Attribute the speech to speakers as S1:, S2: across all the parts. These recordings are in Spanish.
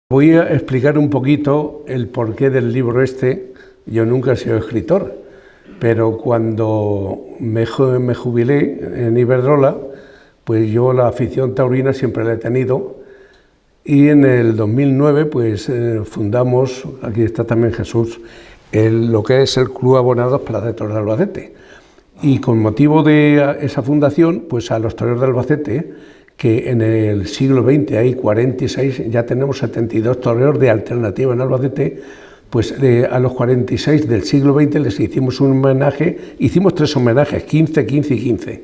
S1: Voy a explicar un poquito el porqué del libro este. Yo nunca he sido escritor, pero cuando me jubilé en Iberdrola, pues yo la afición taurina siempre la he tenido. Y en el 2009 pues fundamos, aquí está también Jesús, lo que es el Club Abonados Plaza de Toros de Albacete. Y con motivo de esa fundación, pues a los toreros de Albacete, que en el siglo XX hay 46, ya tenemos 72 toreros de alternativa en Albacete, pues a los 46 del siglo XX les hicimos un homenaje, hicimos 3 homenajes, 15, 15 y 15.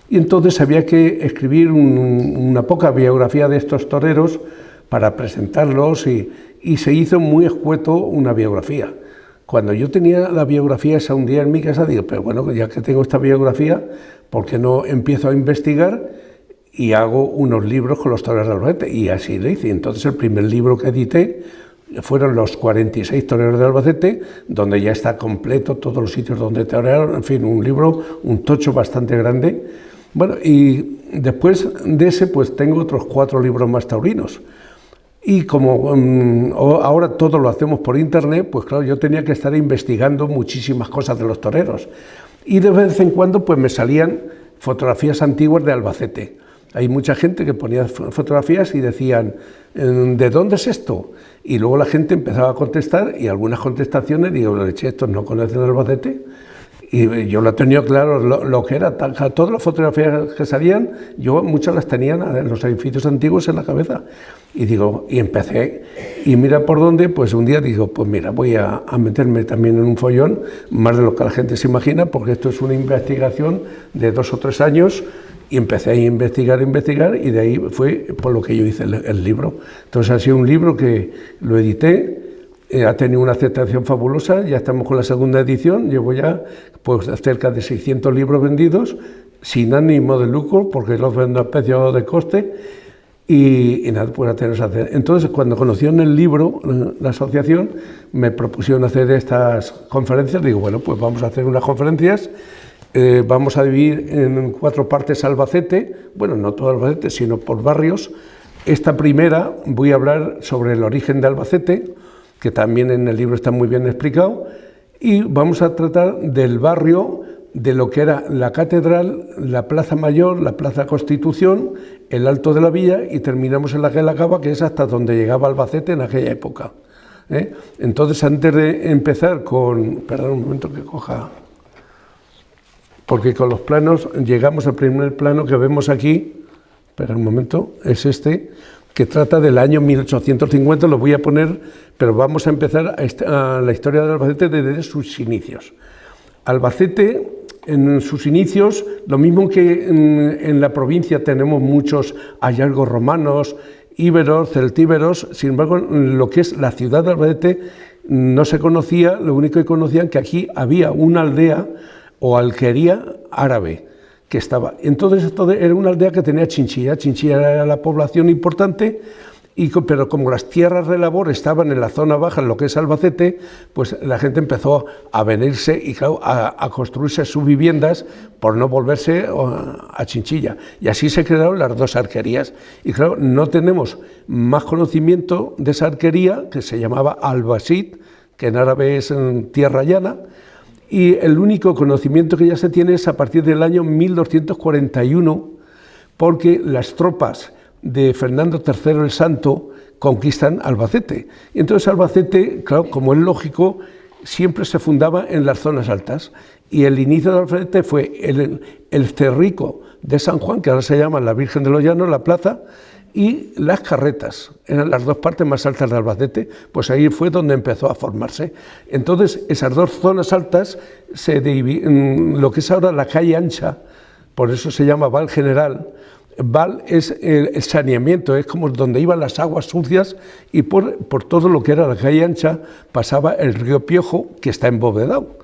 S1: Y entonces había que escribir una poca biografía de estos toreros para presentarlos y se hizo muy escueto una biografía. Cuando yo tenía la biografía esa un día en mi casa, digo, pero bueno, ya que tengo esta biografía, ¿por qué no empiezo a investigar y hago unos libros con los toreros de Albacete? Y así lo hice. Entonces el primer libro que edité fueron los 46 toreros de Albacete, donde ya está completo todos los sitios donde torearon, en fin, un libro, un tocho bastante grande. Bueno, y después de ese, pues tengo otros 4 libros más taurinos. Y como ahora todo lo hacemos por internet, pues claro, yo tenía que estar investigando muchísimas cosas de los toreros. Y de vez en cuando pues me salían fotografías antiguas de Albacete. Hay mucha gente que ponía fotografías y decían, ¿de dónde es esto? Y luego la gente empezaba a contestar y algunas contestaciones, digo, estos no conocen Albacete. Y yo lo he tenido claro lo que era, todas las fotografías que salían, yo muchas las tenía en los edificios antiguos en la cabeza. Y digo, y empecé, y mira por dónde, pues un día digo, pues mira, voy a meterme también en un follón, más de lo que la gente se imagina, porque esto es una investigación de 2 o 3 años, y empecé a investigar, y de ahí fue por lo que yo hice el libro. Entonces ha sido un libro que lo edité, ha tenido una aceptación fabulosa, ya estamos con la segunda edición, llevo ya pues cerca de 600 libros vendidos, sin ánimo de lucro, porque los vendo a precio de coste, y nada, pues a tener que hacer. Entonces, cuando conocieron el libro, la asociación, me propusieron hacer estas conferencias, digo, bueno, pues vamos a hacer unas conferencias, vamos a dividir en 4 partes Albacete, bueno, no todo Albacete, sino por barrios. Esta primera voy a hablar sobre el origen de Albacete, que también en el libro está muy bien explicado, y vamos a tratar del barrio, de lo que era la Catedral, la Plaza Mayor, la Plaza Constitución, el Alto de la Villa, y terminamos en la Gelacaba, que es hasta donde llegaba Albacete en aquella época. Entonces, antes de empezar con... Perdón un momento que coja... Porque con los planos, llegamos al primer plano que vemos aquí, espera un momento, es este, que trata del año 1850, lo voy a poner, pero vamos a empezar a la historia de Albacete desde sus inicios. Albacete, en sus inicios, lo mismo que en la provincia tenemos muchos hallazgos romanos, íberos, celtíberos, sin embargo, lo que es la ciudad de Albacete no se conocía, lo único que conocían que aquí había una aldea o alquería árabe, que estaba. Entonces esto era una aldea que tenía Chinchilla. Chinchilla era la población importante, pero como las tierras de labor estaban en la zona baja, en lo que es Albacete, pues la gente empezó a venirse y claro, a construirse sus viviendas por no volverse a Chinchilla. Y así se crearon las 2 arquerías. Y claro, no tenemos más conocimiento de esa arquería, que se llamaba Albasit, que en árabe es tierra llana, y el único conocimiento que ya se tiene es a partir del año 1241, porque las tropas de Fernando III el Santo conquistan Albacete. Y entonces Albacete, claro, como es lógico, siempre se fundaba en las zonas altas. Y el inicio de Albacete fue el Cerrico de San Juan, que ahora se llama la Virgen de los Llanos, la plaza, y las carretas, eran las 2 partes más altas de Albacete, pues ahí fue donde empezó a formarse. Entonces, esas 2 zonas altas se dividen, lo que es ahora la calle ancha, por eso se llama Val General. Val es el saneamiento, es como donde iban las aguas sucias, y por todo lo que era la calle ancha pasaba el río Piojo, que está embovedado.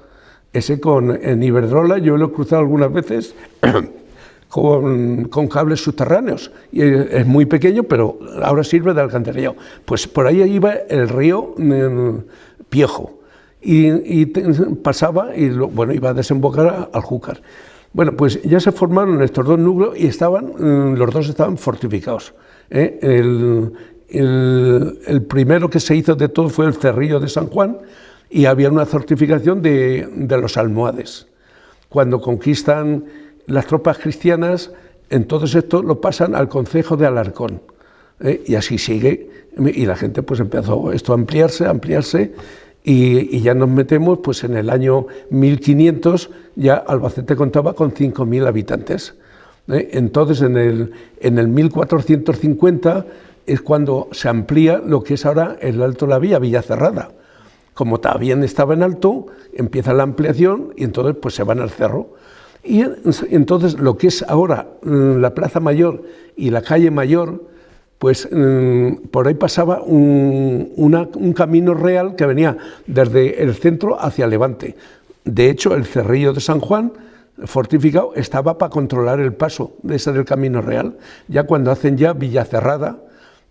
S1: Ese en Iberdrola yo lo he cruzado algunas veces, con cables subterráneos, y es muy pequeño, pero ahora sirve de alcantarillado. Pues por ahí iba el río Piojo, y pasaba, y bueno, iba a desembocar al Júcar. Bueno, pues ya se formaron estos 2 núcleos y los 2 estaban fortificados. el primero que se hizo de todo fue el Cerrillo de San Juan, y había una fortificación de los almohades. Cuando conquistan las tropas cristianas, entonces esto lo pasan al concejo de Alarcón, y así sigue, y la gente pues empezó esto a ampliarse, y ya nos metemos pues en el año 1500, ya Albacete contaba con 5.000 habitantes. Entonces en el 1450 es cuando se amplía lo que es ahora el Alto de la Villa, Villacerrada. Como también estaba en alto, empieza la ampliación y entonces pues se van al cerro. Y entonces lo que es ahora la Plaza Mayor y la Calle Mayor, pues por ahí pasaba un camino real que venía desde el centro hacia Levante. De hecho, el Cerrillo de San Juan, fortificado, estaba para controlar el paso de ese del camino real. Ya cuando hacen ya Villacerrada,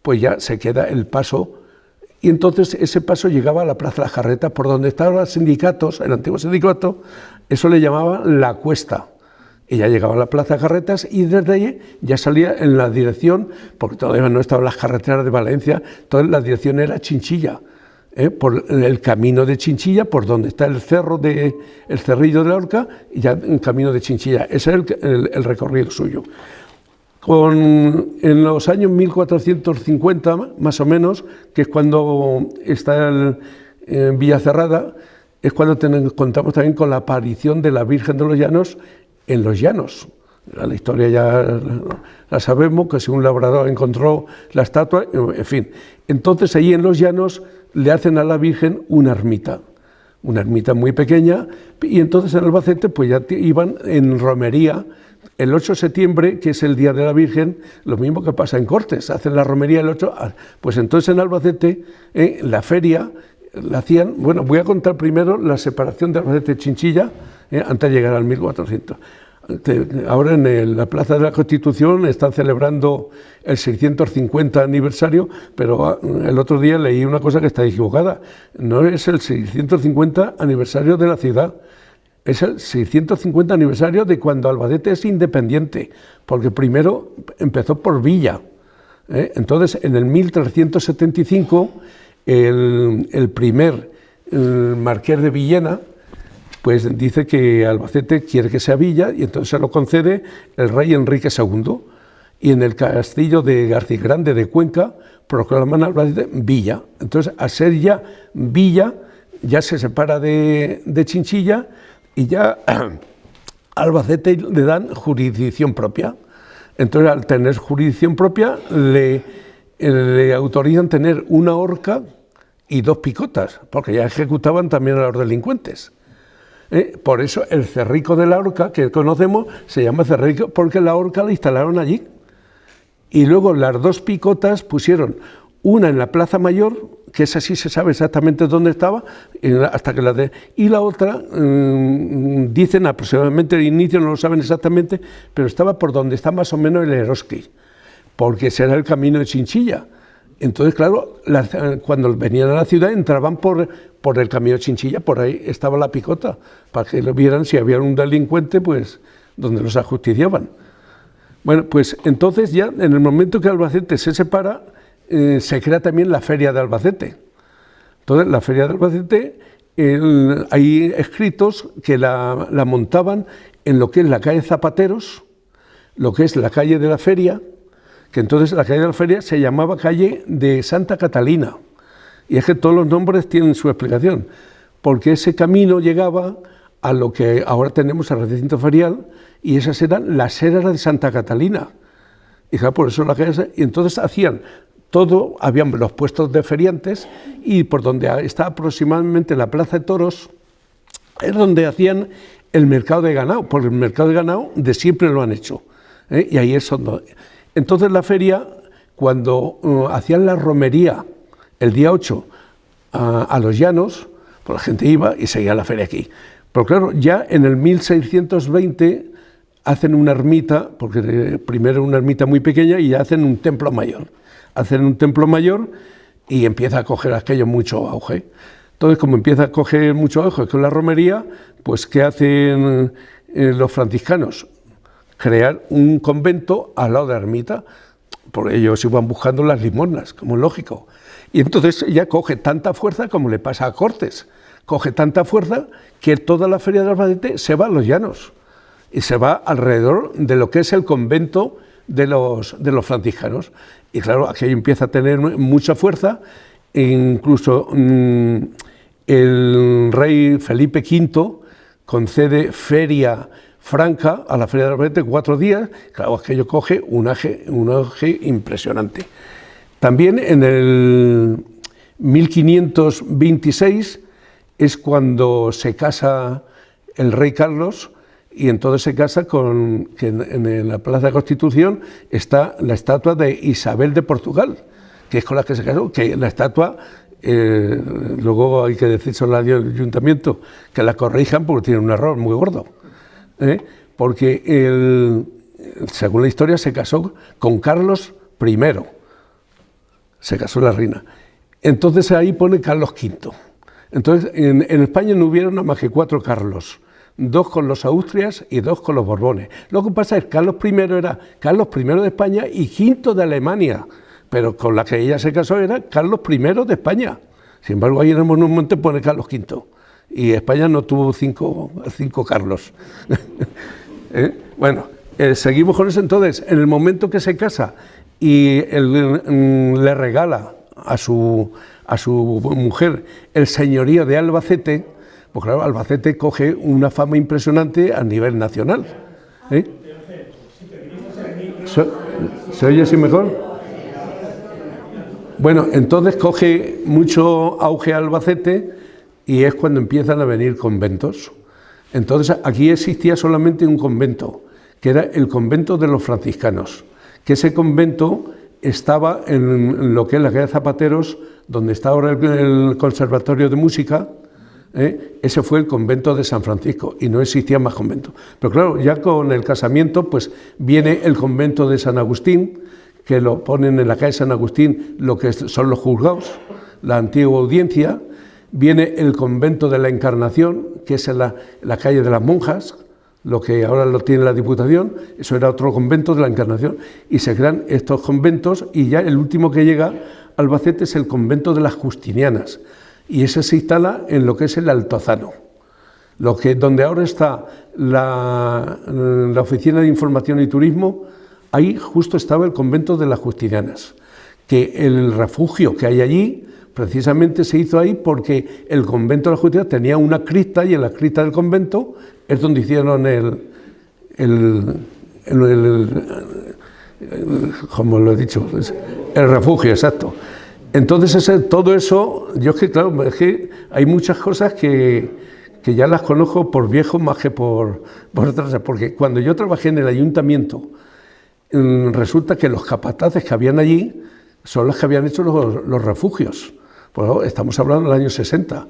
S1: pues ya se queda el paso. Y entonces ese paso llegaba a la Plaza de la Jarreta, por donde estaban los sindicatos, el antiguo sindicato, eso le llamaban la Cuesta. Y ya llegaba a la Plaza de Jarretas y desde allí ya salía en la dirección, porque todavía no estaban las carreteras de Valencia, entonces la dirección era Chinchilla, por el camino de Chinchilla, por donde está el Cerrillo de la Horca, y ya en camino de Chinchilla. Ese es el recorrido suyo. En los años 1450, más o menos, que es cuando está Villacerrada, es cuando contamos también con la aparición de la Virgen de los Llanos en los llanos. La historia ya la sabemos, que si un labrador encontró la estatua, en fin. Entonces, ahí en los llanos le hacen a la Virgen una ermita muy pequeña, y entonces en Albacete pues ya iban en romería. El 8 de septiembre, que es el Día de la Virgen, lo mismo que pasa en Cortes, hacen la romería el 8, pues entonces en Albacete, la feria, la hacían, bueno, voy a contar primero la separación de Albacete-Chinchilla, antes de llegar al 1400. Ahora en la Plaza de la Constitución están celebrando el 650 aniversario, pero el otro día leí una cosa que está equivocada, no es el 650 aniversario de la ciudad, es el 650 aniversario de cuando Albacete es independiente, porque primero empezó por villa. Entonces, en el 1375, el primer marqués de Villena, pues dice que Albacete quiere que sea villa, y entonces se lo concede el rey Enrique II. Y en el castillo de Garcigrande de Cuenca proclaman Albacete villa. Entonces, al ser ya villa, ya se separa de Chinchilla, y ya a Albacete le dan jurisdicción propia. Entonces, al tener jurisdicción propia, le autorizan tener una horca y 2 picotas, porque ya ejecutaban también a los delincuentes. Por eso el Cerrico de la Horca, que conocemos, se llama Cerrico, porque la horca la instalaron allí. Y luego las 2 picotas pusieron una en la Plaza Mayor, que esa sí se sabe exactamente dónde estaba, hasta que y la otra, dicen aproximadamente el inicio, no lo saben exactamente, pero estaba por donde está más o menos el Eroski, porque ese era el camino de Chinchilla. Entonces, claro, cuando venían a la ciudad entraban por el camino de Chinchilla, por ahí estaba la picota, para que lo vieran si había un delincuente, pues donde los ajusticiaban. Bueno, pues entonces ya en el momento que Albacete se separa, se crea también la Feria de Albacete. Entonces, la Feria de Albacete, hay escritos que la montaban en lo que es la calle Zapateros, lo que es la calle de la Feria, que entonces la calle de la Feria se llamaba calle de Santa Catalina. Y es que todos los nombres tienen su explicación, porque ese camino llegaba a lo que ahora tenemos el recinto ferial, y esas eran las eras de Santa Catalina. Y claro, por eso la calle, y entonces hacían todo, habían los puestos de feriantes, y por donde está aproximadamente la Plaza de Toros, es donde hacían el mercado de ganado, porque el mercado de ganado de siempre lo han hecho, y ahí es donde. Entonces la feria, cuando hacían la romería el día 8 a los llanos, pues la gente iba y seguía la feria aquí. Pero claro, ya en el 1620 hacen una ermita, porque primero una ermita muy pequeña, y ya hacen un templo mayor. Hacen un templo mayor y empieza a coger aquello mucho auge. Entonces, como empieza a coger mucho auge con la romería, pues ¿qué hacen los franciscanos? Crear un convento al lado de la ermita. porque ellos iban buscando las limosnas, como es lógico. Y entonces ya coge tanta fuerza como le pasa a Cortes, coge tanta fuerza que toda la feria de Albacete se va a los llanos y se va alrededor de lo que es el convento de los franciscanos. Y claro, aquello empieza a tener mucha fuerza, e incluso el rey Felipe V concede feria franca a la feria de Albacete 4 días, claro, aquello coge un auge impresionante. También en el 1526 es cuando se casa el rey Carlos, y entonces se casa con que en la Plaza de Constitución está la estatua de Isabel de Portugal, que es con la que se casó, que la estatua, luego hay que decírselo al ayuntamiento, que la corrijan porque tiene un error muy gordo, porque según la historia se casó con Carlos I, se casó la reina. Entonces ahí pone Carlos V. Entonces en España no hubieron nada más que 4 Carlos, 2 con los Austrias y 2 con los Borbones. Lo que pasa es que Carlos I era Carlos I de España y V de Alemania, pero con la que ella se casó era Carlos I de España. Sin embargo, ahí en el monumento pone Carlos V, y España no tuvo 5 Carlos. Bueno, seguimos con eso. Entonces, en el momento que se casa y le regala a su mujer el señorío de Albacete, pues claro, Albacete coge una fama impresionante a nivel nacional. ¿Se oye así mejor? Bueno, entonces coge mucho auge Albacete y es cuando empiezan a venir conventos. Entonces aquí existía solamente un convento, que era el convento de los franciscanos, que ese convento estaba en lo que es la calle Zapateros, donde está ahora el Conservatorio de Música. Ese fue el convento de San Francisco y no existía más conventos. Pero claro, ya con el casamiento pues viene el convento de San Agustín, que lo ponen en la calle San Agustín, lo que son los juzgados, la antigua audiencia. Viene el convento de la Encarnación, que es en la calle de las monjas, lo que ahora lo tiene la Diputación. Eso era otro convento de la Encarnación, y se crean estos conventos, y ya el último que llega a Albacete es el convento de las Justinianas, y ese se instala en lo que es el Altozano, donde ahora está la Oficina de Información y Turismo. Ahí justo estaba el convento de las Justinianas, que el refugio que hay allí precisamente se hizo ahí porque el convento de las Justinianas tenía una cripta, y en la cripta del convento es donde hicieron como lo he dicho, el refugio, exacto. Entonces todo eso, yo es que claro, es que hay muchas cosas que ya las conozco por viejo más que por otras, porque cuando yo trabajé en el ayuntamiento, resulta que los capataces que habían allí son los que habían hecho los refugios. Pues estamos hablando del año 60.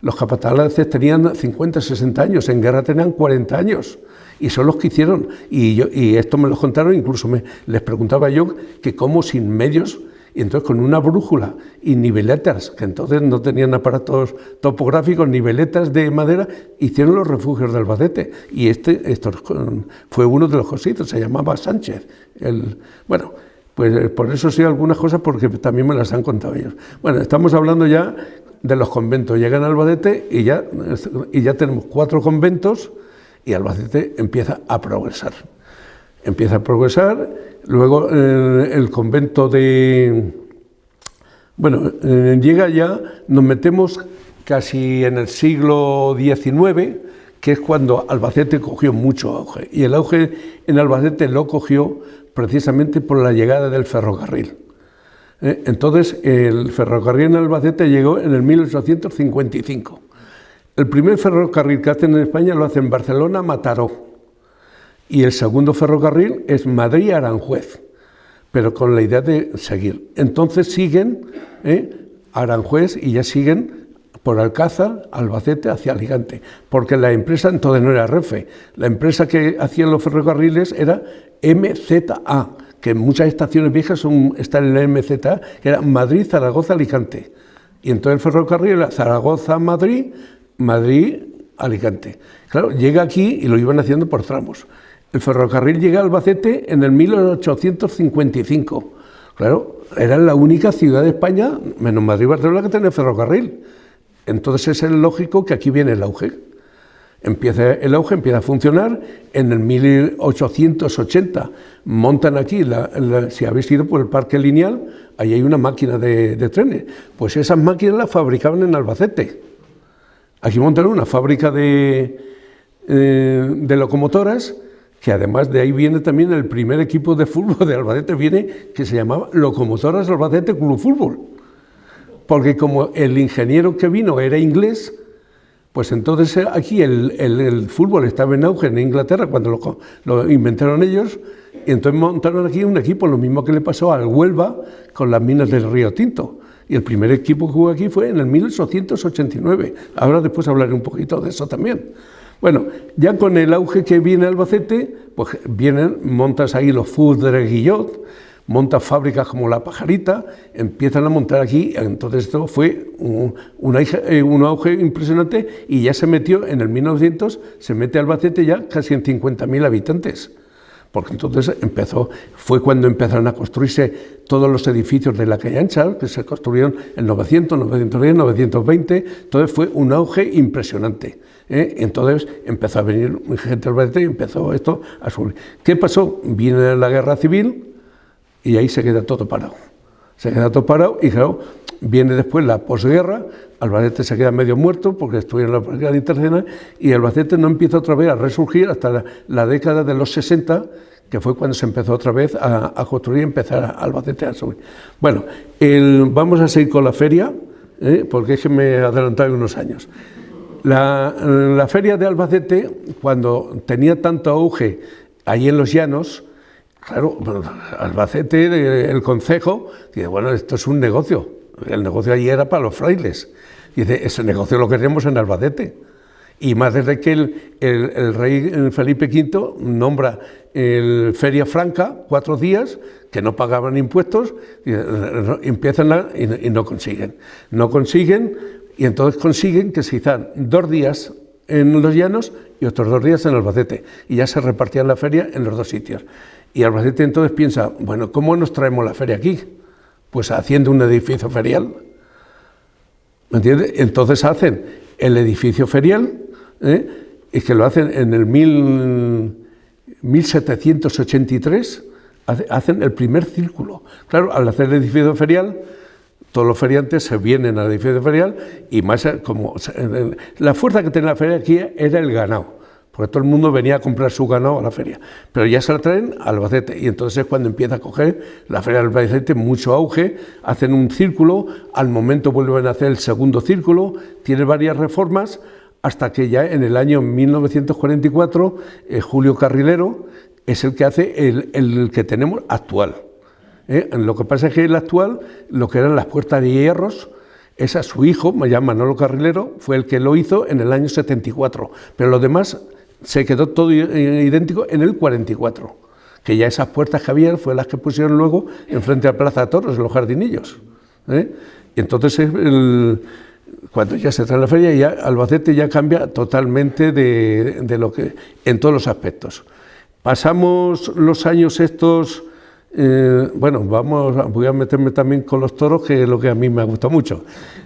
S1: Los capataces tenían 50, 60 años, en guerra tenían 40 años, y son los que hicieron. Y esto me lo contaron, incluso les preguntaba yo que cómo sin medios, y entonces con una brújula y niveletas, que entonces no tenían aparatos topográficos, niveletas de madera, hicieron los refugios de Albacete. Y esto fue uno de los cositos, se llamaba Sánchez. Bueno, pues por eso sé algunas cosas, porque también me las han contado ellos. Bueno, estamos hablando ya de los conventos. Llegan a Albacete y ya tenemos 4 conventos, y Albacete empieza a progresar. Luego el convento llega ya, nos metemos casi en el siglo XIX, que es cuando Albacete cogió mucho auge, y el auge en Albacete lo cogió precisamente por la llegada del ferrocarril. Entonces el ferrocarril en Albacete llegó en el 1855. El primer ferrocarril que hacen en España lo hacen en Barcelona, Mataró. Y el segundo ferrocarril es Madrid-Aranjuez, pero con la idea de seguir. Entonces siguen Aranjuez y ya siguen por Alcázar, Albacete, hacia Alicante, porque la empresa entonces no era Renfe, la empresa que hacía los ferrocarriles era MZA, que en muchas estaciones viejas están en la MZA, que era Madrid, Zaragoza, Alicante. Y entonces el ferrocarril era Zaragoza-Madrid, Madrid-Alicante. Claro, llega aquí y lo iban haciendo por tramos. El ferrocarril llega a Albacete en el 1855, Claro, era la única ciudad de España, menos Madrid y Barcelona, que tenía ferrocarril. Entonces es lógico que aquí viene el auge. Empieza a funcionar. En el 1880 montan aquí, si habéis ido por el Parque Lineal, ahí hay una máquina de trenes. Pues esas máquinas las fabricaban en Albacete. Aquí montaron una fábrica de locomotoras, que además de ahí viene también el primer equipo de fútbol de Albacete, que se llamaba Locomotoras Albacete Club Fútbol. Porque como el ingeniero que vino era inglés, pues entonces aquí el fútbol estaba en auge en Inglaterra cuando lo inventaron ellos, y entonces montaron aquí un equipo, lo mismo que le pasó al Huelva con las minas del Río Tinto. Y el primer equipo que jugó aquí fue en el 1889. Ahora después hablaré un poquito de eso también. Bueno, ya con el auge que viene Albacete, pues montas ahí los Foods de Guillot, montas fábricas como La Pajarita, empiezan a montar aquí. Entonces esto fue un auge impresionante, y ya se metió en el 1900, se mete Albacete ya casi en 50.000 habitantes. Porque entonces fue cuando empezaron a construirse todos los edificios de la calle Ancha, que se construyeron en 900, 910, 920, entonces fue un auge impresionante. Entonces empezó a venir gente al Albacete y empezó esto a subir. ¿Qué pasó? Viene la guerra civil y ahí se queda todo parado. Se queda todo parado y claro, viene después la posguerra, Albacete se queda medio muerto porque estuvieron en la guerra internacional, y Albacete no empieza otra vez a resurgir hasta la década de los 60, que fue cuando se empezó otra vez a construir y empezar Albacete a subir. Bueno, vamos a seguir con la feria, porque es que me he adelantado unos años. La feria de Albacete, cuando tenía tanto auge ahí en los llanos, claro, Albacete, el concejo, dice, bueno, esto es un negocio. El negocio allí era para los frailes. Dice, ese negocio lo queremos en Albacete. Y más desde que el rey Felipe V nombra el Feria Franca, 4 días, que no pagaban impuestos, empiezan y no consiguen. No consiguen, y entonces consiguen que se hicieran 2 días en los llanos y otros 2 días en Albacete. Y ya se repartían la feria en los 2 sitios. Y Albacete entonces piensa, bueno, ¿cómo nos traemos la feria aquí? Pues haciendo un edificio ferial. ¿Me entiendes? Entonces hacen el edificio ferial, y que lo hacen en el 1783, hacen el primer círculo. Claro, al hacer el edificio ferial, todos los feriantes se vienen al edificio ferial, y más como la fuerza que tenía la feria aquí era el ganado, porque todo el mundo venía a comprar su ganado a la feria, pero ya se la traen a Albacete, y entonces es cuando empieza a coger la feria de Albacete mucho auge, hacen un círculo, al momento vuelven a hacer el segundo círculo, tiene varias reformas, hasta que ya en el año 1944, Julio Carrilero es el que hace el que tenemos actual. Lo que pasa es que el actual, lo que eran las puertas de hierros, es a su hijo, Manolo Carrilero, fue el que lo hizo en el año 74, pero lo demás se quedó todo idéntico en el 44, que ya esas puertas que había fue las que pusieron luego enfrente a la Plaza de Toros, en los jardinillos. Y entonces cuando ya se trae la feria, ya Albacete ya cambia totalmente de lo que, en todos los aspectos. Pasamos los años estos, bueno, voy a meterme también con los toros, que es lo que a mí me gusta mucho.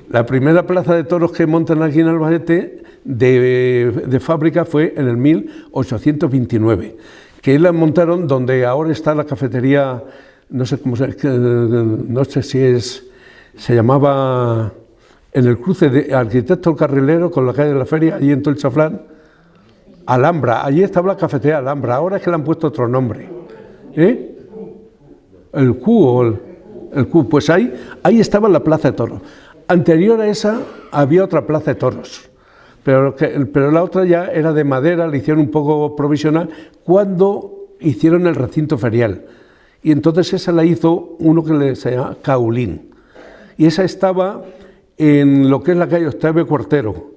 S1: La primera plaza de toros que montan aquí en Albacete de fábrica fue en el 1829, que la montaron donde ahora está la cafetería, no sé cómo no sé si se llamaba, en el cruce de Arquitecto Carrilero con la calle de la Feria, allí en todo el Chaflán, Alhambra, allí estaba la cafetería Alhambra, ahora es que le han puesto otro nombre. El Q, pues ahí estaba la plaza de toros. Anterior a esa había otra plaza de toros, pero la otra ya era de madera, la hicieron un poco provisional cuando hicieron el recinto ferial. Y entonces esa la hizo uno que se llama Caulín. Y esa estaba en lo que es la calle Octavio Cuartero,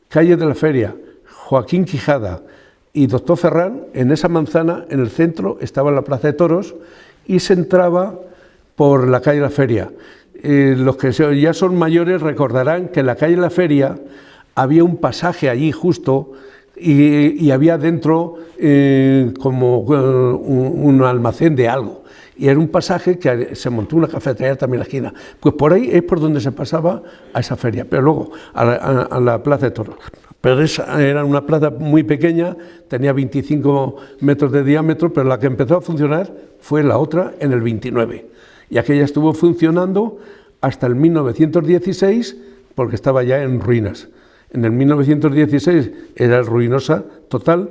S1: calle de la Feria, Joaquín Quijada y Doctor Ferrán. En esa manzana, en el centro, estaba la plaza de toros y se entraba por la calle de la Feria. Los que ya son mayores recordarán que en la calle de la Feria había un pasaje allí justo y había dentro como un almacén de algo. y era un pasaje que se montó una cafetería también en la esquina. Pues por ahí es por donde se pasaba a esa feria, pero luego a la Plaza de Toros. Pero esa era una plaza muy pequeña, tenía 25 metros de diámetro, pero la que empezó a funcionar fue la otra en el 29. Y aquella estuvo funcionando hasta el 1916, porque estaba ya en ruinas. En el 1916 era ruinosa total,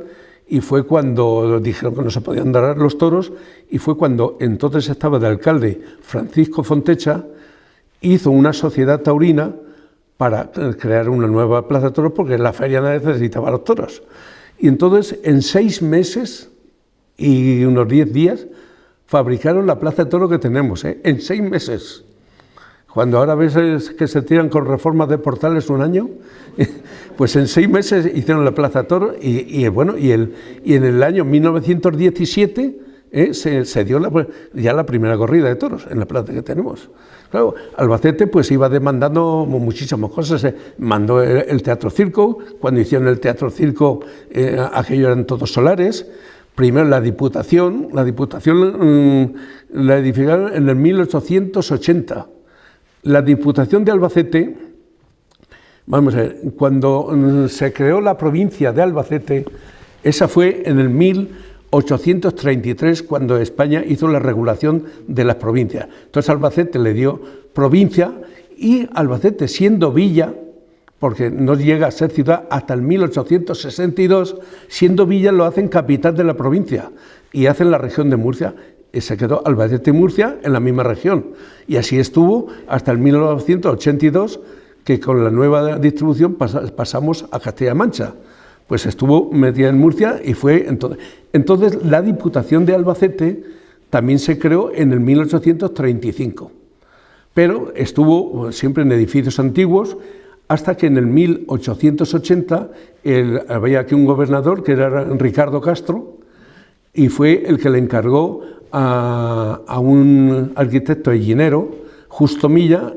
S1: y fue cuando dijeron que no se podían dar los toros, y fue cuando entonces estaba de alcalde Francisco Fontecha, hizo una sociedad taurina para crear una nueva plaza de toros, porque la feria necesitaba los toros. Y entonces, en 6 meses y unos 10 días, fabricaron la plaza de toros que tenemos, en 6 meses. Cuando ahora ves que se tiran con reformas de portales un año, pues en 6 meses hicieron la plaza de toros y en el año 1917 se dio ya la primera corrida de toros en la plaza que tenemos. Claro, Albacete pues iba demandando muchísimas cosas, mandó el Teatro Circo, cuando hicieron el Teatro Circo aquello eran todos solares. Primero la Diputación la edificaron en el 1880. La Diputación de Albacete, vamos a ver, cuando se creó la provincia de Albacete, esa fue en el 1833, cuando España hizo la regulación de las provincias. Entonces Albacete le dio provincia, y Albacete, siendo villa, porque no llega a ser ciudad hasta el 1862, siendo villa lo hacen capital de la provincia y hacen la región de Murcia. Y se quedó Albacete y Murcia en la misma región. Y así estuvo hasta el 1982, que con la nueva distribución pasamos a Castilla-La Mancha. Pues estuvo metida en Murcia y fue entonces. Entonces la Diputación de Albacete también se creó en el 1835, pero estuvo siempre en edificios antiguos, hasta que en el 1880 había aquí un gobernador que era Ricardo Castro, y fue el que le encargó a un arquitecto hellinero, Justo Milla,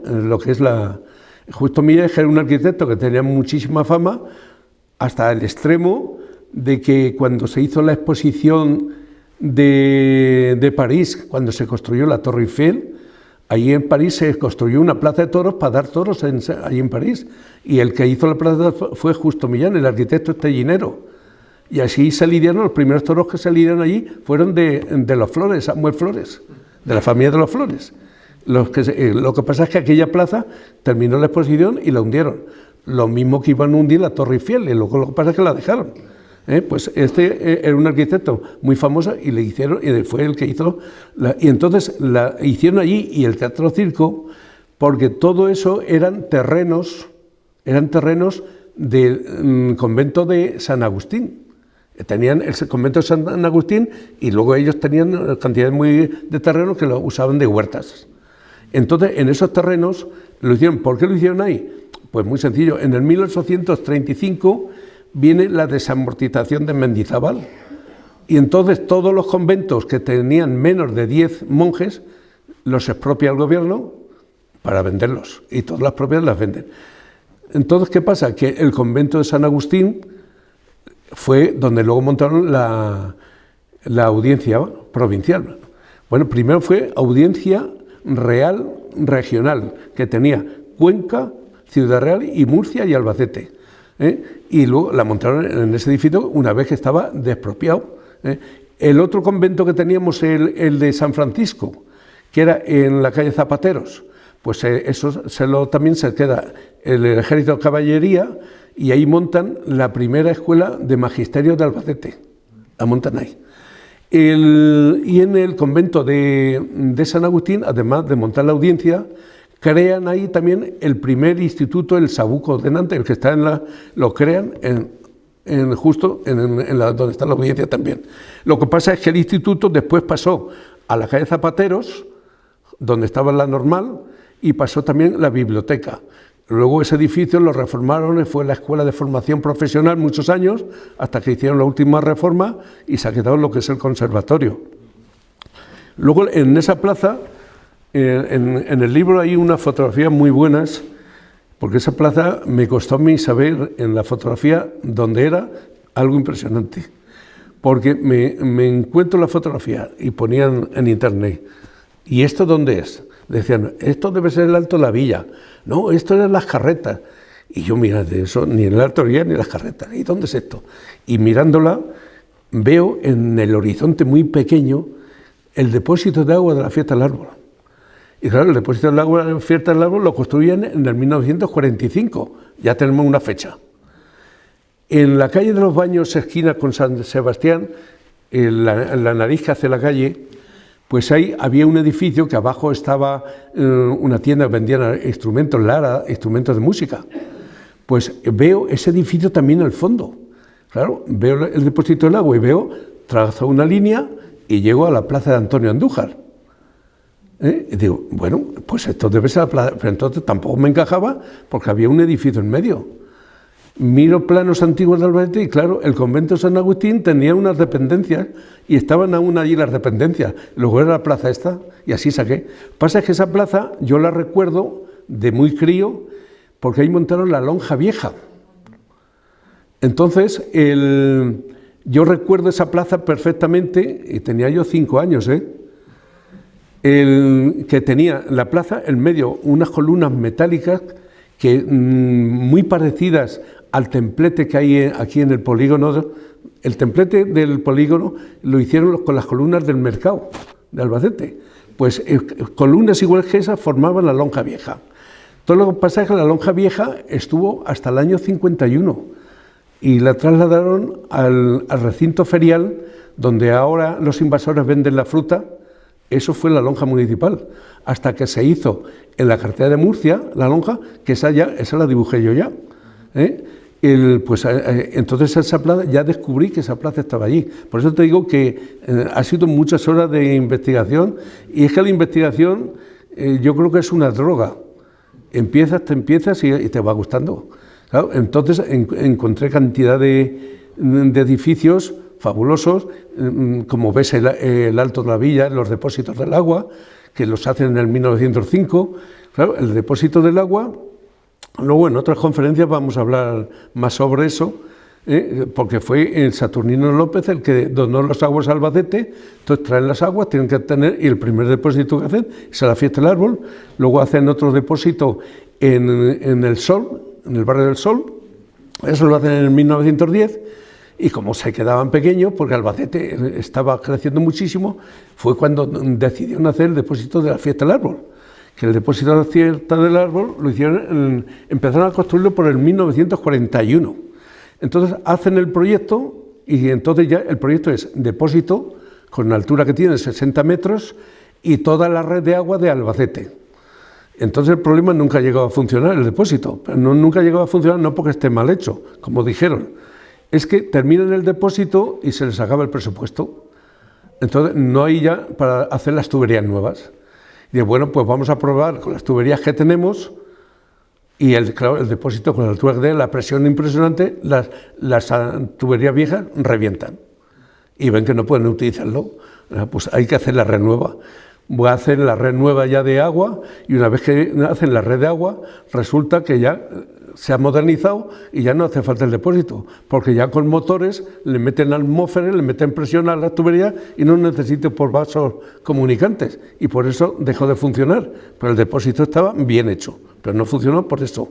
S1: Justo Milla era un arquitecto que tenía muchísima fama, hasta el extremo de que cuando se hizo la exposición de París, cuando se construyó la Torre Eiffel, allí en París se construyó una plaza de toros para dar toros allí en París, y el que hizo la plaza fue Justo Millán, el arquitecto hellinero. Y así se lidiaron, los primeros toros que se lidiaron allí fueron de los Flores, Samuel Flores, de la familia de los Flores. Lo que pasa es que aquella plaza terminó la exposición y la hundieron. Lo mismo que iban a hundir la Torre Eiffel, y lo que pasa es que la dejaron. Pues este era un arquitecto muy famoso y fue el que hizo, y entonces la hicieron allí, y el Teatro Circo, porque todo eso eran terrenos del convento de San Agustín. Tenían el convento de San Agustín, y luego ellos tenían cantidades muy de terrenos que lo usaban de huertas. Entonces, en esos terrenos lo hicieron. ¿Por qué lo hicieron ahí? Pues muy sencillo. En el 1835 viene la desamortización de Mendizábal, y entonces todos los conventos que tenían menos de 10 monjes los expropia el gobierno para venderlos, y todas las propiedades las venden. Entonces, ¿qué pasa? Que el convento de San Agustín fue donde luego montaron la audiencia provincial. Bueno, primero fue audiencia real regional, que tenía Cuenca, Ciudad Real y Murcia y Albacete. Y luego la montaron en ese edificio una vez que estaba despropiado. El otro convento que teníamos, el de San Francisco, que era en la calle Zapateros, pues eso también se queda el Ejército de Caballería, y ahí montan la primera escuela de magisterio de Albacete, la montan ahí. Y en el convento de San Agustín, además de montar la audiencia, crean ahí también el primer instituto, el Sabuco de Nantes, el que está lo crean justo donde está la audiencia también. Lo que pasa es que el instituto después pasó a la calle Zapateros, donde estaba la normal, y pasó también la biblioteca. Luego ese edificio lo reformaron, fue la escuela de formación profesional muchos años, hasta que hicieron la última reforma y se ha quedado lo que es el conservatorio. Luego en esa plaza, en el libro hay unas fotografías muy buenas, porque esa plaza me costó a mí saber en la fotografía dónde era, algo impresionante. porque me encuentro la fotografía y ponían en internet, ¿y esto dónde es? Decían, esto debe ser el Alto de la Villa, no, esto eran las carretas. Y yo, mira, de eso, ni el Alto de la Villa ni las carretas, ¿y dónde es esto? Y mirándola, veo en el horizonte muy pequeño el depósito de agua de la Fiesta del Árbol. Y claro, el depósito del agua de la Fiesta del Árbol lo construyen en el 1945, ya tenemos una fecha. En la calle de los Baños, esquina con San Sebastián, en la nariz que hace la calle, pues ahí había un edificio que abajo estaba una tienda que vendían instrumentos, Lara, instrumentos de música. Pues veo ese edificio también al fondo. Claro, veo el depósito del agua y veo, trazo una línea y llego a la plaza de Antonio Andújar. Y digo, bueno, pues esto debe ser la plaza, pero entonces tampoco me encajaba porque había un edificio en medio. Miro planos antiguos de Albacete y claro, el convento de San Agustín tenía unas dependencias y estaban aún allí las dependencias. Luego era la plaza esta y así saqué. Pasa que esa plaza yo la recuerdo de muy crío porque ahí montaron la lonja vieja. Entonces, yo recuerdo esa plaza perfectamente y tenía yo 5 años, que tenía la plaza en medio unas columnas metálicas que muy parecidas al templete que hay aquí en el polígono. El templete del polígono lo hicieron con las columnas del mercado de Albacete. Pues columnas iguales que esas formaban la lonja vieja. Todo lo que pasa es que la lonja vieja estuvo hasta el año 51 y la trasladaron al recinto ferial donde ahora los invasores venden la fruta. Eso fue la lonja municipal, hasta que se hizo en la carretera de Murcia, la lonja, que esa la dibujé yo ya. Entonces esa plaza, ya descubrí que esa plaza estaba allí. Por eso te digo que ha sido muchas horas de investigación, y es que la investigación yo creo que es una droga. Te empiezas y te va gustando. Claro, entonces encontré cantidad de edificios fabulosos, como ves el Alto de la Villa, los depósitos del agua, que los hacen en el 1905. Claro, el depósito del agua, luego en otras conferencias vamos a hablar más sobre eso, porque fue el Saturnino López el que donó las aguas a Albacete. Entonces traen las aguas, tienen que tener, y el primer depósito que hacen es a la Fiesta del Árbol. Luego hacen otro depósito en el Sol, en el barrio del Sol, eso lo hacen en el 1910. Y como se quedaban pequeños, porque Albacete estaba creciendo muchísimo, fue cuando decidieron hacer el depósito de la Fiesta del Árbol. Que el depósito de la Fiesta del Árbol lo hicieron, empezaron a construirlo por el 1941. Entonces hacen el proyecto y entonces ya el proyecto es depósito con la altura que tiene, 60 metros, y toda la red de agua de Albacete. Entonces el problema nunca ha llegado a funcionar, el depósito, pero nunca ha llegado a funcionar no porque esté mal hecho, como dijeron. Es que terminan el depósito y se les acaba el presupuesto. Entonces no hay ya para hacer las tuberías nuevas. Y bueno, pues vamos a probar con las tuberías que tenemos y claro, el depósito con la altura de la presión impresionante, las tuberías viejas revientan. Y ven que no pueden utilizarlo. Pues hay que hacer la red nueva. Voy a hacer la red nueva ya de agua y una vez que hacen la red de agua, resulta que ya se ha modernizado y ya no hace falta el depósito, porque ya con motores le meten atmósfera, le meten presión a la tubería y no necesito por vasos comunicantes, y por eso dejó de funcionar, pero el depósito estaba bien hecho, pero no funcionó por eso.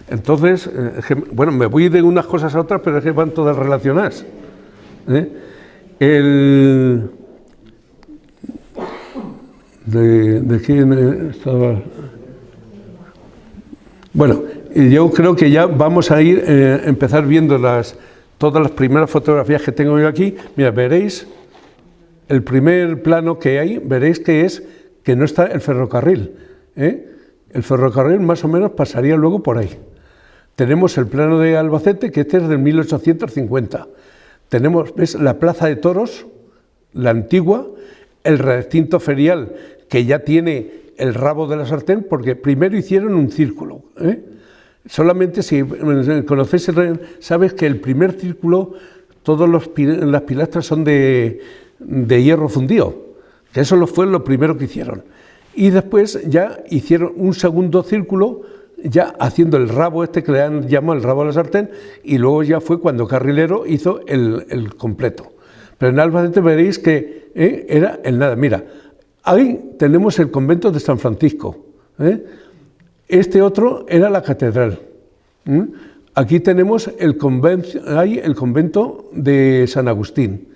S1: Entonces, bueno, me voy de unas cosas a otras, pero es que van todas relacionadas. ¿De quién estaba? Bueno, yo creo que ya vamos a ir, empezar viendo todas las primeras fotografías que tengo yo aquí. Mira, veréis el primer plano que hay, veréis que no está el ferrocarril. El ferrocarril más o menos pasaría luego por ahí. Tenemos el plano de Albacete, que este es del 1850. Tenemos, ¿ves?, la plaza de toros, la antigua, el recinto ferial, que ya tiene el rabo de la sartén, porque primero hicieron un círculo. Solamente si conoces, sabes que el primer círculo, todas las pilastras son de hierro fundido, que eso fue lo primero que hicieron. Y después ya hicieron un segundo círculo ya haciendo el rabo este que le han llamado el rabo de la sartén, y luego ya fue cuando Carrilero hizo el completo. Pero en Albacete veréis que era el nada. Mira, ahí tenemos el convento de San Francisco. Este otro era la catedral. Aquí tenemos el convento de San Agustín.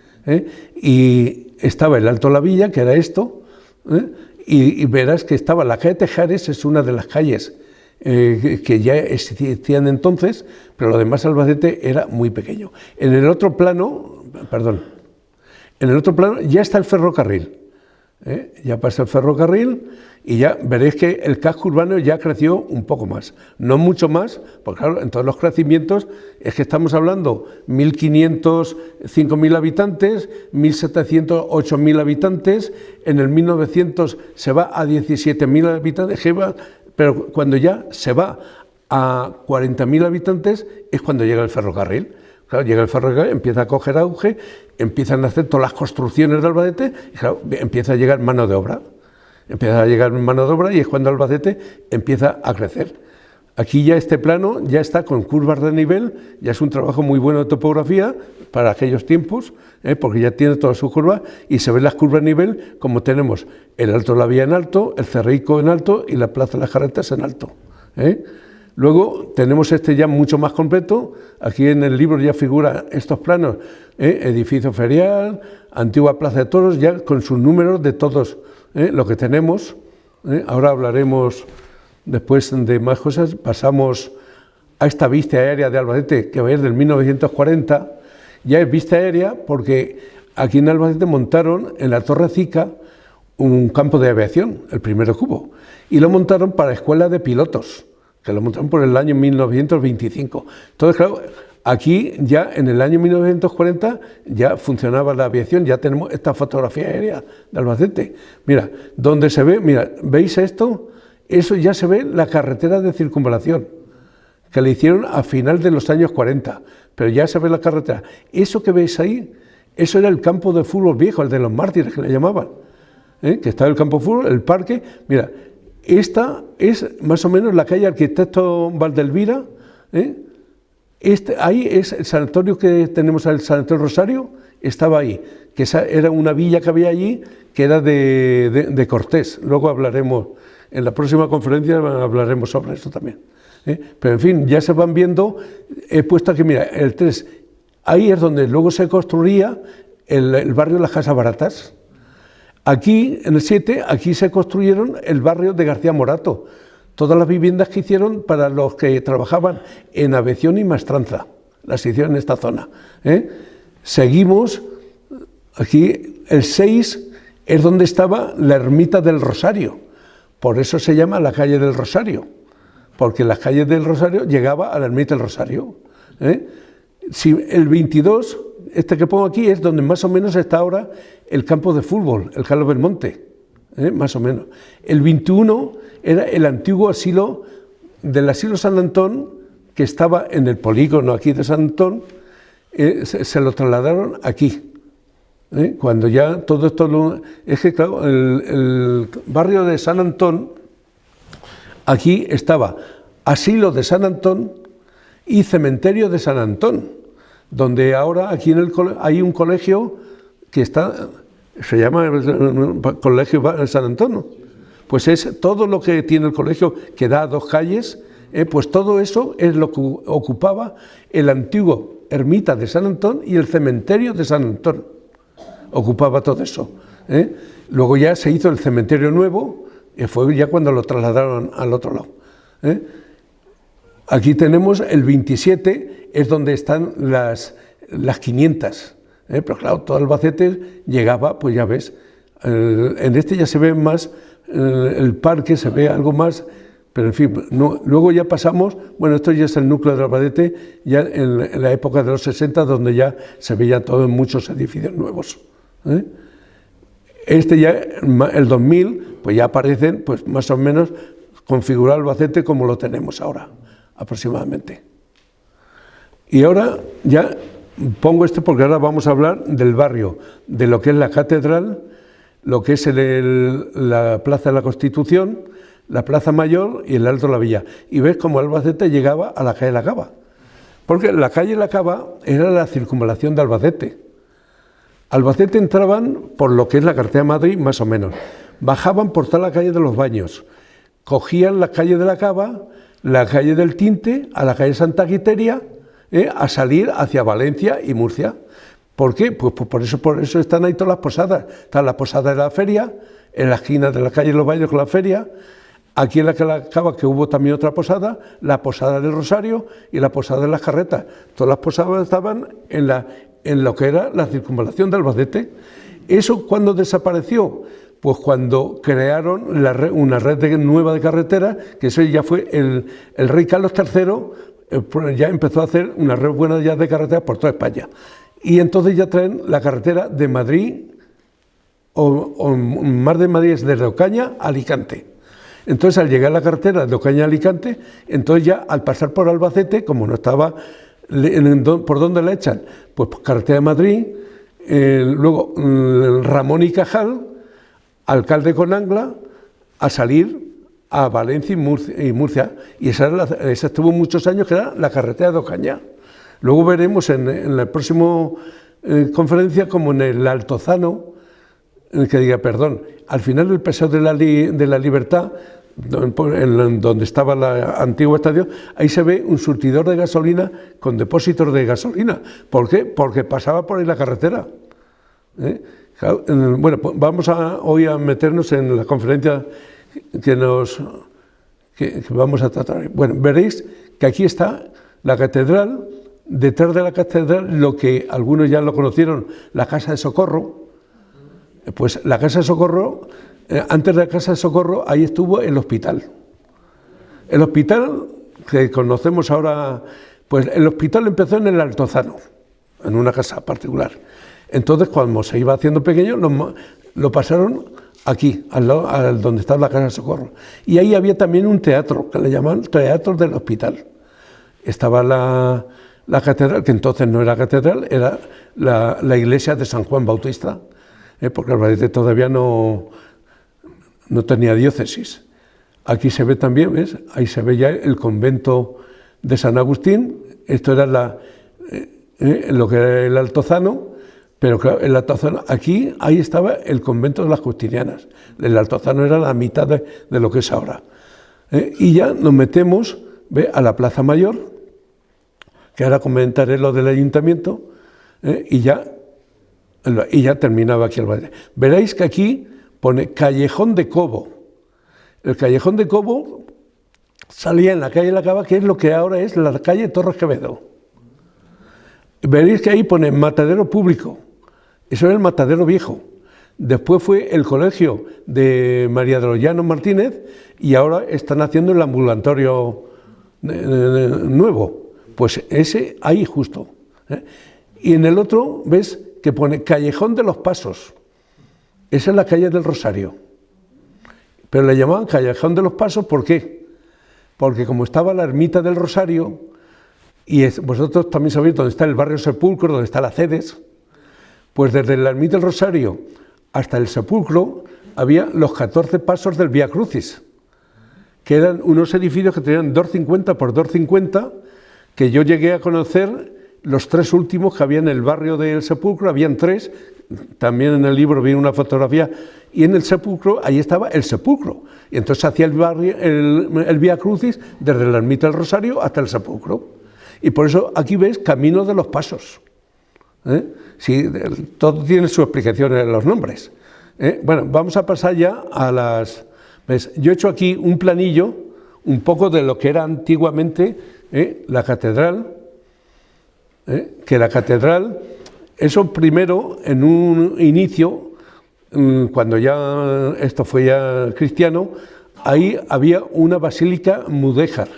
S1: Y estaba el Alto La Villa, que era esto, y verás que estaba la calle Tejares, es una de las calles que ya existían entonces, pero lo demás Albacete era muy pequeño. En el otro plano, ya está el ferrocarril. Ya pasa el ferrocarril y ya veréis que el casco urbano ya creció un poco más, no mucho más, porque claro, en todos los crecimientos es que estamos hablando 1.500, 5.000 habitantes, 1.700, 8.000 habitantes, en el 1900 se va a 17.000 habitantes, pero cuando ya se va a 40.000 habitantes es cuando llega el ferrocarril. Claro, llega el ferrocarril, empieza a coger auge, empiezan a hacer todas las construcciones de Albacete y claro, empieza a llegar mano de obra. Y es cuando Albacete empieza a crecer. Aquí ya este plano ya está con curvas de nivel, ya es un trabajo muy bueno de topografía para aquellos tiempos, porque ya tiene todas sus curvas y se ven las curvas de nivel como tenemos el Alto de la Vía en alto, el Cerrico en alto y la Plaza de las Carretas en alto. Luego tenemos este ya mucho más completo, aquí en el libro ya figuran estos planos, edificio ferial, antigua Plaza de Toros, ya con sus números de todos lo que tenemos. Ahora hablaremos después de más cosas, pasamos a esta vista aérea de Albacete, que va a ir del 1940, ya es vista aérea porque aquí en Albacete montaron en la Torre Zica un campo de aviación, el primero que hubo, y lo montaron para escuela de pilotos, que lo montaron por el año 1925. Entonces, claro, aquí ya en el año 1940 ya funcionaba la aviación, ya tenemos esta fotografía aérea de Albacete. Mira, donde se ve, mira, ¿veis esto? Eso ya se ve la carretera de circunvalación, que le hicieron a final de los años 40, pero ya se ve la carretera. Eso que veis ahí, eso era el campo de fútbol viejo, el de los mártires que le llamaban, que estaba el campo de fútbol, el parque. Mira, esta es más o menos la calle Arquitecto Valdelvira, ahí es el sanatorio que tenemos, el Sanatorio Rosario, estaba ahí, que esa era una villa que había allí, que era de Cortés. Luego hablaremos, en la próxima conferencia hablaremos sobre eso también. Pero en fin, ya se van viendo, he puesto aquí, mira, el 3, ahí es donde luego se construía el barrio de las Casas Baratas. Aquí, en el 7, aquí se construyeron el barrio de García Morato, todas las viviendas que hicieron para los que trabajaban en aviación y maestranza, las hicieron en esta zona. Seguimos, aquí el 6 es donde estaba la ermita del Rosario, por eso se llama la calle del Rosario, porque la calle del Rosario llegaba a la ermita del Rosario. Si el 22, este que pongo aquí, es donde más o menos está ahora el campo de fútbol, el Carlos Belmonte, más o menos. El 21 era el antiguo asilo, del asilo San Antón, que estaba en el polígono aquí de San Antón, se lo trasladaron aquí. Cuando ya todo esto, es que claro, el barrio de San Antón, aquí estaba asilo de San Antón y cementerio de San Antón, donde ahora aquí en hay un colegio que está, se llama el Colegio San Antón, ¿no? Pues es todo lo que tiene el colegio, que da 2 calles, pues todo eso es lo que ocupaba el antiguo ermita de San Antón y el cementerio de San Antón, ocupaba todo eso. Luego ya se hizo el cementerio nuevo, fue ya cuando lo trasladaron al otro lado. Aquí tenemos el 27, es donde están las 500, pero claro, todo Albacete llegaba, pues ya ves, en este ya se ve más, el parque se ve algo más, pero en fin, no, luego ya pasamos, bueno, esto ya es el núcleo de Albacete, ya en la época de los 60, donde ya se veía todo en muchos edificios nuevos. Este ya, el 2000, pues ya aparecen, pues más o menos, configurado Albacete como lo tenemos ahora, aproximadamente. Y ahora ya pongo esto porque ahora vamos a hablar del barrio, de lo que es la catedral, lo que es la Plaza de la Constitución, la Plaza Mayor y el Alto de la Villa. Y ves cómo Albacete llegaba a la calle La Cava. Porque la calle La Cava era la circunvalación de Albacete. Albacete entraban por lo que es la carretera de Madrid, más o menos. Bajaban por toda la calle de los Baños. Cogían la calle de La Cava, la calle del Tinte, a la calle Santa Quiteria, a salir hacia Valencia y Murcia. ¿Por qué? Pues por eso están ahí todas las posadas. Está la posada de la feria, en la esquina de la calle Los Baños con la feria. Aquí en la Cava, que hubo también otra posada, la posada del Rosario y la posada de las Carretas. Todas las posadas estaban en lo que era la circunvalación de Albacete. ¿Eso cuándo desapareció? Pues cuando crearon una red nueva de carreteras, que eso ya fue el rey Carlos III, ya empezó a hacer una red buena ya de carreteras por toda España. Y entonces ya traen la carretera de Madrid, o Mar de Madrid es desde Ocaña a Alicante. Entonces al llegar a la carretera de Ocaña a Alicante, entonces ya al pasar por Albacete, como no estaba, ¿por dónde la echan? Pues por carretera de Madrid, luego Ramón y Cajal, Alcalde con Angla, a salir a Valencia y Murcia. Y esa estuvo muchos años, que era la carretera de Ocaña. Luego veremos en la próxima conferencia como en el Altozano, en el que diga, perdón, al final del Paseo de la Libertad, donde estaba la antigua estación, ahí se ve un surtidor de gasolina con depósitos de gasolina. ¿Por qué? Porque pasaba por ahí la carretera. Bueno, pues vamos hoy a meternos en la conferencia que vamos a tratar. Bueno, veréis que aquí está la catedral, detrás de la catedral, lo que algunos ya lo conocieron, la Casa de Socorro. Pues la Casa de Socorro, antes de la Casa de Socorro, ahí estuvo el hospital. El hospital que conocemos ahora, pues el hospital empezó en el Altozano, en una casa particular. Entonces, cuando se iba haciendo pequeño, lo pasaron aquí, al lado, donde está la Casa de Socorro. Y ahí había también un teatro, que le llamaban Teatro del Hospital. Estaba la catedral, que entonces no era catedral, era la iglesia de San Juan Bautista, porque Albacete todavía no tenía diócesis. Aquí se ve también, ¿ves? Ahí se ve ya el convento de San Agustín. Esto era lo que era el Altozano, pero claro, el Altozano, ahí estaba el convento de las Justinianas. El Altozano era la mitad de lo que es ahora. Y ya nos metemos, ¿ve?, a la Plaza Mayor, que ahora comentaré lo del ayuntamiento, y ya terminaba aquí el Albacete. Veréis que aquí pone Callejón de Cobo. El Callejón de Cobo salía en la calle La Cava, que es lo que ahora es la calle Torres Quevedo. Veréis que ahí pone Matadero Público. Eso era el Matadero Viejo. Después fue el colegio de María de los Llanos Martínez y ahora están haciendo el ambulatorio nuevo. Pues ese ahí justo. Y en el otro, ves que pone Callejón de los Pasos. Esa es la calle del Rosario. Pero le llamaban Callejón de los Pasos, ¿por qué? Porque como estaba la ermita del Rosario, y vosotros también sabéis dónde está el barrio Sepulcro, donde está la Cedes, pues desde la ermita del Rosario hasta el Sepulcro había los 14 pasos del Vía Crucis, que eran unos edificios que tenían 2,50 por 2,50, que yo llegué a conocer los 3 últimos que había en el barrio del Sepulcro. Habían 3, también en el libro vi una fotografía, y en el Sepulcro, ahí estaba el Sepulcro, y entonces hacía el Vía Crucis desde la ermita del Rosario hasta el Sepulcro, y por eso aquí ves Camino de los Pasos. Sí, todo tiene su explicación en los nombres. Bueno, vamos a pasar ya a las... ¿Ves? Yo he hecho aquí un planillo, un poco de lo que era antiguamente la catedral, que la catedral, eso primero, en un inicio, cuando ya esto fue ya cristiano, ahí había una basílica mudéjar.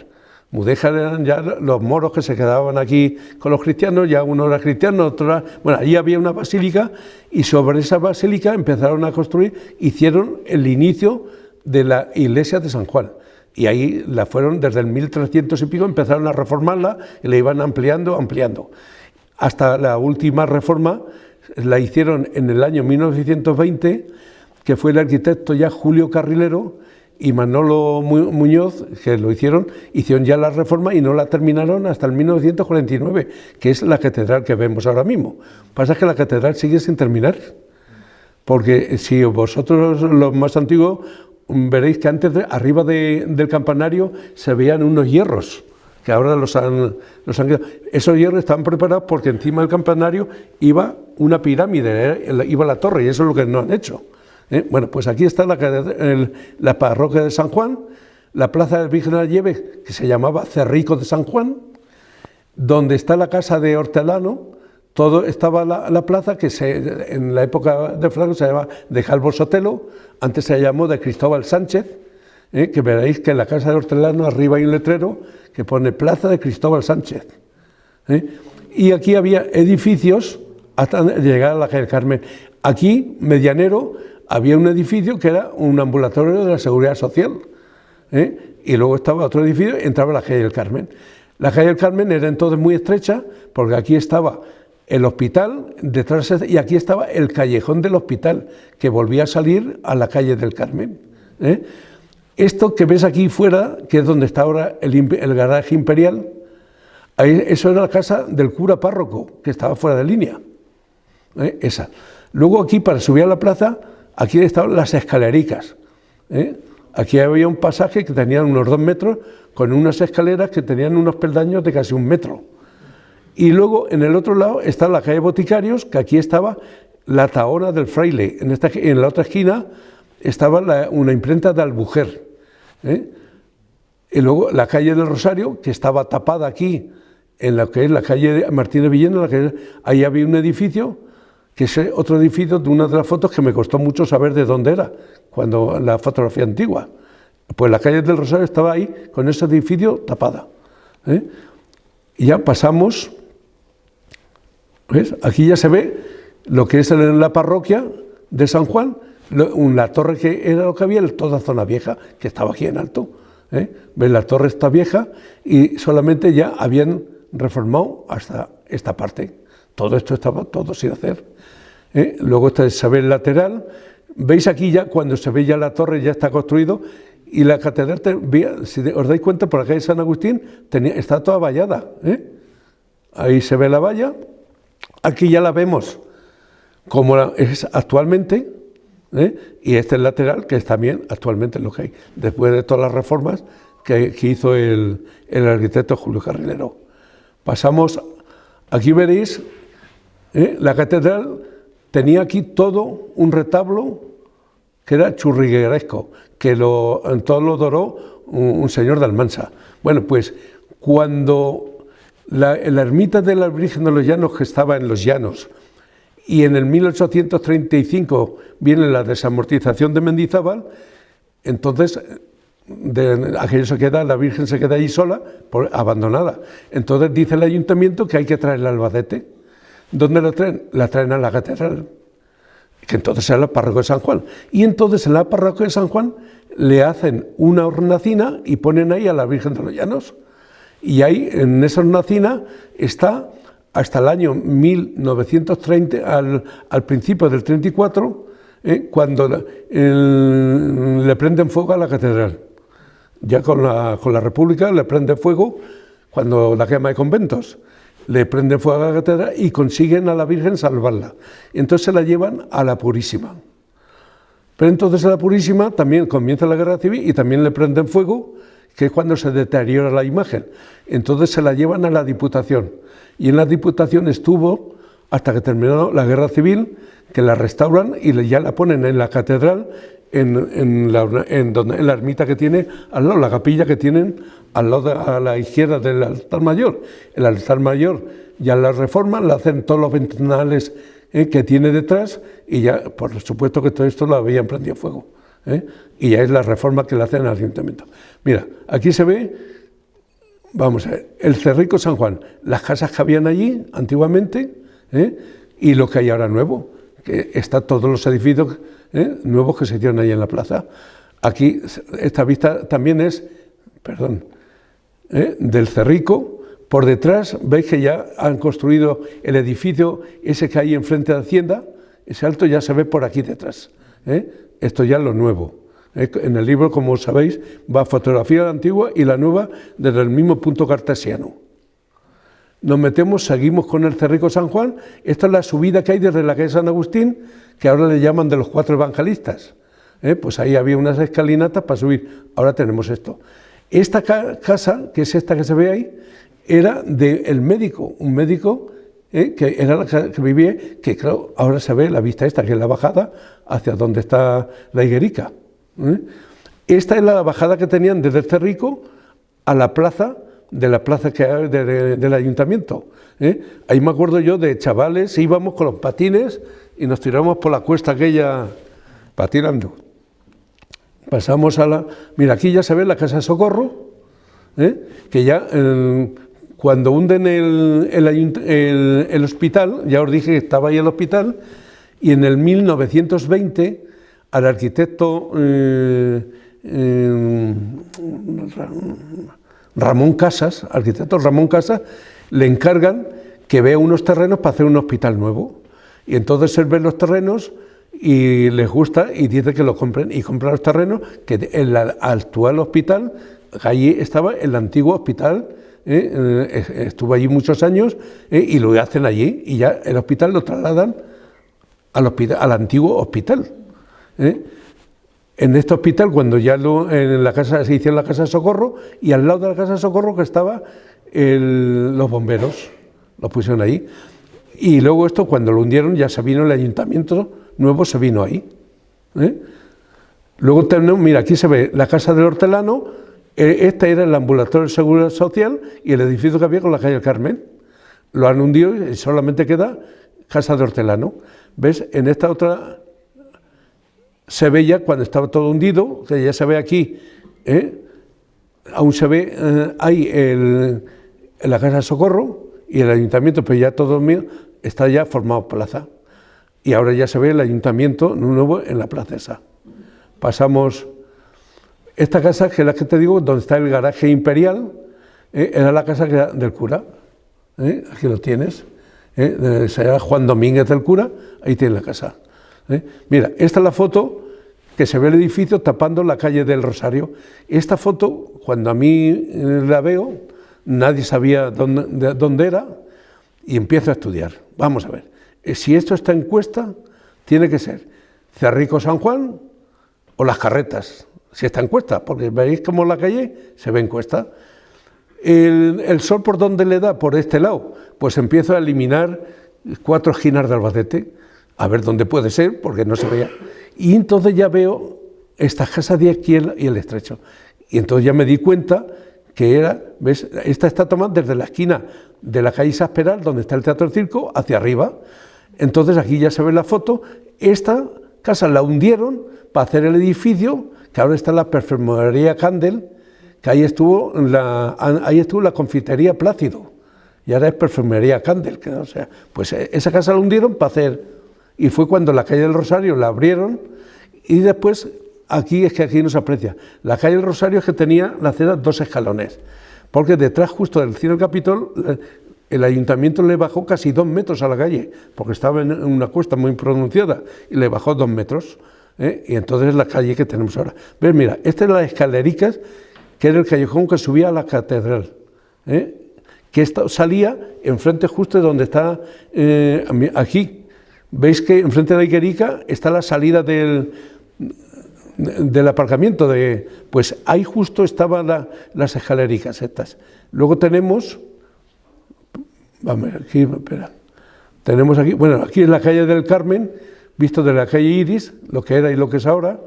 S1: Mudéjar eran ya los moros que se quedaban aquí con los cristianos, ya uno era cristiano, otro era... Bueno, allí había una basílica y sobre esa basílica empezaron a construir, hicieron el inicio de la iglesia de San Juan. Y ahí la fueron desde el 1300 y pico, empezaron a reformarla y la iban ampliando. Hasta la última reforma la hicieron en el año 1920, que fue el arquitecto ya Julio Carrilero, y Manolo Muñoz, que lo hicieron ya la reforma y no la terminaron hasta el 1949, que es la catedral que vemos ahora mismo. Pasa que la catedral sigue sin terminar, porque si vosotros, los más antiguos, veréis que antes, arriba del campanario, se veían unos hierros, que ahora los han quedado. Esos hierros estaban preparados porque encima del campanario iba una pirámide, iba la torre, y eso es lo que no han hecho. Bueno, pues aquí está la parroquia de San Juan, la plaza del Virgen de la Nieve, que se llamaba Cerrico de San Juan, donde está la casa de Hortelano. Todo estaba la plaza, que en la época de Franco se llamaba de Calvo Sotelo, antes se llamó de Cristóbal Sánchez, que veréis que en la casa de Hortelano arriba hay un letrero que pone Plaza de Cristóbal Sánchez. Y aquí había edificios hasta llegar a la calle del Carmen. Aquí, medianero, había un edificio que era un ambulatorio de la Seguridad Social, y luego estaba otro edificio y entraba la calle del Carmen. La calle del Carmen era entonces muy estrecha, porque aquí estaba el hospital, detrás, y aquí estaba el callejón del hospital, que volvía a salir a la calle del Carmen. Esto que ves aquí fuera, que es donde está ahora el garaje imperial, eso era la casa del cura párroco, que estaba fuera de línea. Esa. Luego aquí, para subir a la plaza, aquí estaban las escalericas. Aquí había un pasaje que tenía unos 2 metros, con unas escaleras que tenían unos peldaños de casi 1 metro. Y luego, en el otro lado, está la calle Boticarios, que aquí estaba la Tahona del Fraile. En la otra esquina estaba una imprenta de Albujer. Y luego la calle del Rosario, que estaba tapada aquí, en lo que es la calle de Martínez Villena, ahí había un edificio, que es otro edificio de una de las fotos que me costó mucho saber de dónde era, cuando la fotografía antigua. Pues la calle del Rosario estaba ahí, con ese edificio tapada. Y ya pasamos, ¿ves? Aquí ya se ve lo que es la parroquia de San Juan, la torre que era lo que había, toda zona vieja, que estaba aquí en alto. ¿Ves? La torre está vieja y solamente ya habían reformado hasta esta parte. Todo esto estaba todo sin hacer. Luego se ve el lateral. Veis aquí ya, cuando se ve ya la torre, ya está construido. Y la catedral, si os dais cuenta, por la calle San Agustín, está toda vallada. Ahí se ve la valla. Aquí ya la vemos como es actualmente. Y este es el lateral, que es también actualmente lo que hay, después de todas las reformas que hizo el arquitecto Julio Carrilero. Pasamos, aquí veréis, la catedral tenía aquí todo un retablo que era churrigueresco, que en todo lo doró un señor de Almansa. Bueno, pues cuando la ermita de la Virgen de los Llanos, que estaba en los Llanos, y en el 1835 viene la desamortización de Mendizábal, entonces la Virgen se queda allí sola, abandonada. Entonces dice el ayuntamiento que hay que traerla al Albacete. ¿Dónde la traen? La traen a la catedral, que entonces era la parroquia de San Juan. Y entonces en la parroquia de San Juan le hacen una hornacina y ponen ahí a la Virgen de los Llanos. Y ahí, en esa hornacina, está hasta el año 1930, al principio del 34, cuando le prenden fuego a la catedral. Ya con la República le prenden fuego, cuando la quema de conventos, le prenden fuego a la catedral y consiguen a la Virgen salvarla. Entonces se la llevan a la Purísima. Pero entonces a la Purísima también comienza la Guerra Civil y también le prenden fuego, que es cuando se deteriora la imagen. Entonces se la llevan a la Diputación. Y en la Diputación estuvo hasta que terminó la Guerra Civil, que la restauran y ya la ponen en la catedral, en la ermita que tiene al lado, la capilla que tienen al lado a la izquierda del altar mayor. El altar mayor ya la reforman, la hacen todos los ventanales que tiene detrás, y ya, por supuesto que todo esto lo habían prendido fuego. Y ya es la reforma que le hacen al ayuntamiento. Mira, aquí se ve, vamos a ver, el Cerrico San Juan, las casas que habían allí antiguamente, y lo que hay ahora nuevo, que está todos los edificios nuevos que se hicieron ahí en la plaza. Aquí, esta vista también es, del Cerrico. Por detrás veis que ya han construido el edificio ese que hay enfrente de Hacienda, ese alto ya se ve por aquí detrás. Esto ya es lo nuevo. En el libro, como sabéis, va fotografía antigua y la nueva desde el mismo punto cartesiano. Nos metemos, seguimos con el Cerrico San Juan. Esta es la subida que hay desde la calle San Agustín, que ahora le llaman de los 4 evangelistas. Pues ahí había unas escalinatas para subir. Ahora tenemos esto. Esta casa, que es esta que se ve ahí, era del médico, un médico que era la que vivía, que claro, ahora se ve la vista esta, que es la bajada hacia donde está la higuerica. Esta es la bajada que tenían desde el Cerrico a la plaza, de la plaza que hay del ayuntamiento. Ahí me acuerdo yo de chavales, íbamos con los patines y nos tiramos por la cuesta aquella patinando. Pasamos a la... Mira, aquí ya se ve la Casa de Socorro, que ya cuando hunden el hospital, ya os dije que estaba ahí el hospital, y en el 1920 al arquitecto Ramón Casas, le encargan que vea unos terrenos para hacer un hospital nuevo. Y entonces él ve los terrenos y les gusta y dice que lo compren. Y compran los terrenos, que el actual hospital, allí estaba el antiguo hospital, estuvo allí muchos años, y lo hacen allí. Y ya el hospital lo trasladan al antiguo hospital. En este hospital, cuando ya en la casa se hicieron la Casa de Socorro, y al lado de la Casa de Socorro que estaba los bomberos, los pusieron ahí. Y luego esto, cuando lo hundieron, ya se vino el ayuntamiento nuevo, se vino ahí. Luego tenemos, mira, aquí se ve la Casa del Hortelano, este era el ambulatorio de Seguridad Social y el edificio que había con la calle del Carmen. Lo han hundido y solamente queda Casa del Hortelano. ¿Ves? En esta otra... se ve ya cuando estaba todo hundido, que ya se ve aquí, aún se ve ahí la Casa de Socorro y el ayuntamiento, pero ya todo mío está ya formado plaza. Y ahora ya se ve el ayuntamiento nuevo en la plaza esa. Pasamos, esta casa, que es la que te digo, donde está el garaje imperial, era la casa del cura, aquí lo tienes, se llama Juan Domínguez del cura, ahí tiene la casa. Mira, esta es la foto que se ve el edificio tapando la calle del Rosario. Esta foto, cuando a mí la veo, nadie sabía dónde era y empiezo a estudiar. Vamos a ver, si esto está en Cuesta, tiene que ser Cerrico San Juan o Las Carretas, si está en Cuesta, porque veis como la calle se ve en Cuesta. El sol, ¿por dónde le da? Por este lado. Pues empiezo a eliminar 4 esquinas de Albacete, a ver dónde puede ser, porque no se veía. Y entonces ya veo esta casa de aquí y el estrecho. Y entonces ya me di cuenta que era, ¿ves? Esta está tomada desde la esquina de la calle Sasperal, donde está el Teatro del Circo, hacia arriba. Entonces aquí ya se ve la foto. Esta casa la hundieron para hacer el edificio, que ahora está la perfumería Candel, que ahí estuvo la confitería Plácido, y ahora es perfumería Candel, que, o sea, pues esa casa la hundieron para hacer, y fue cuando la calle del Rosario la abrieron, y después aquí es que aquí no se aprecia, la calle del Rosario es que tenía la acera 2 escalones, porque detrás justo del Cine del Capitol el ayuntamiento le bajó casi 2 metros a la calle, porque estaba en una cuesta muy pronunciada, y le bajó 2 metros, y entonces es la calle que tenemos ahora. ¿Ves? Mira, esta es la escalericas, que era el callejón que subía a la catedral, que salía enfrente justo de donde está, aquí. Veis que enfrente de la higuerica está la salida del aparcamiento, pues ahí justo estaban las escalericas estas. Luego tenemos, vamos aquí, espera, tenemos aquí, bueno, aquí es la calle del Carmen, visto de la calle Iris, lo que era y lo que es ahora.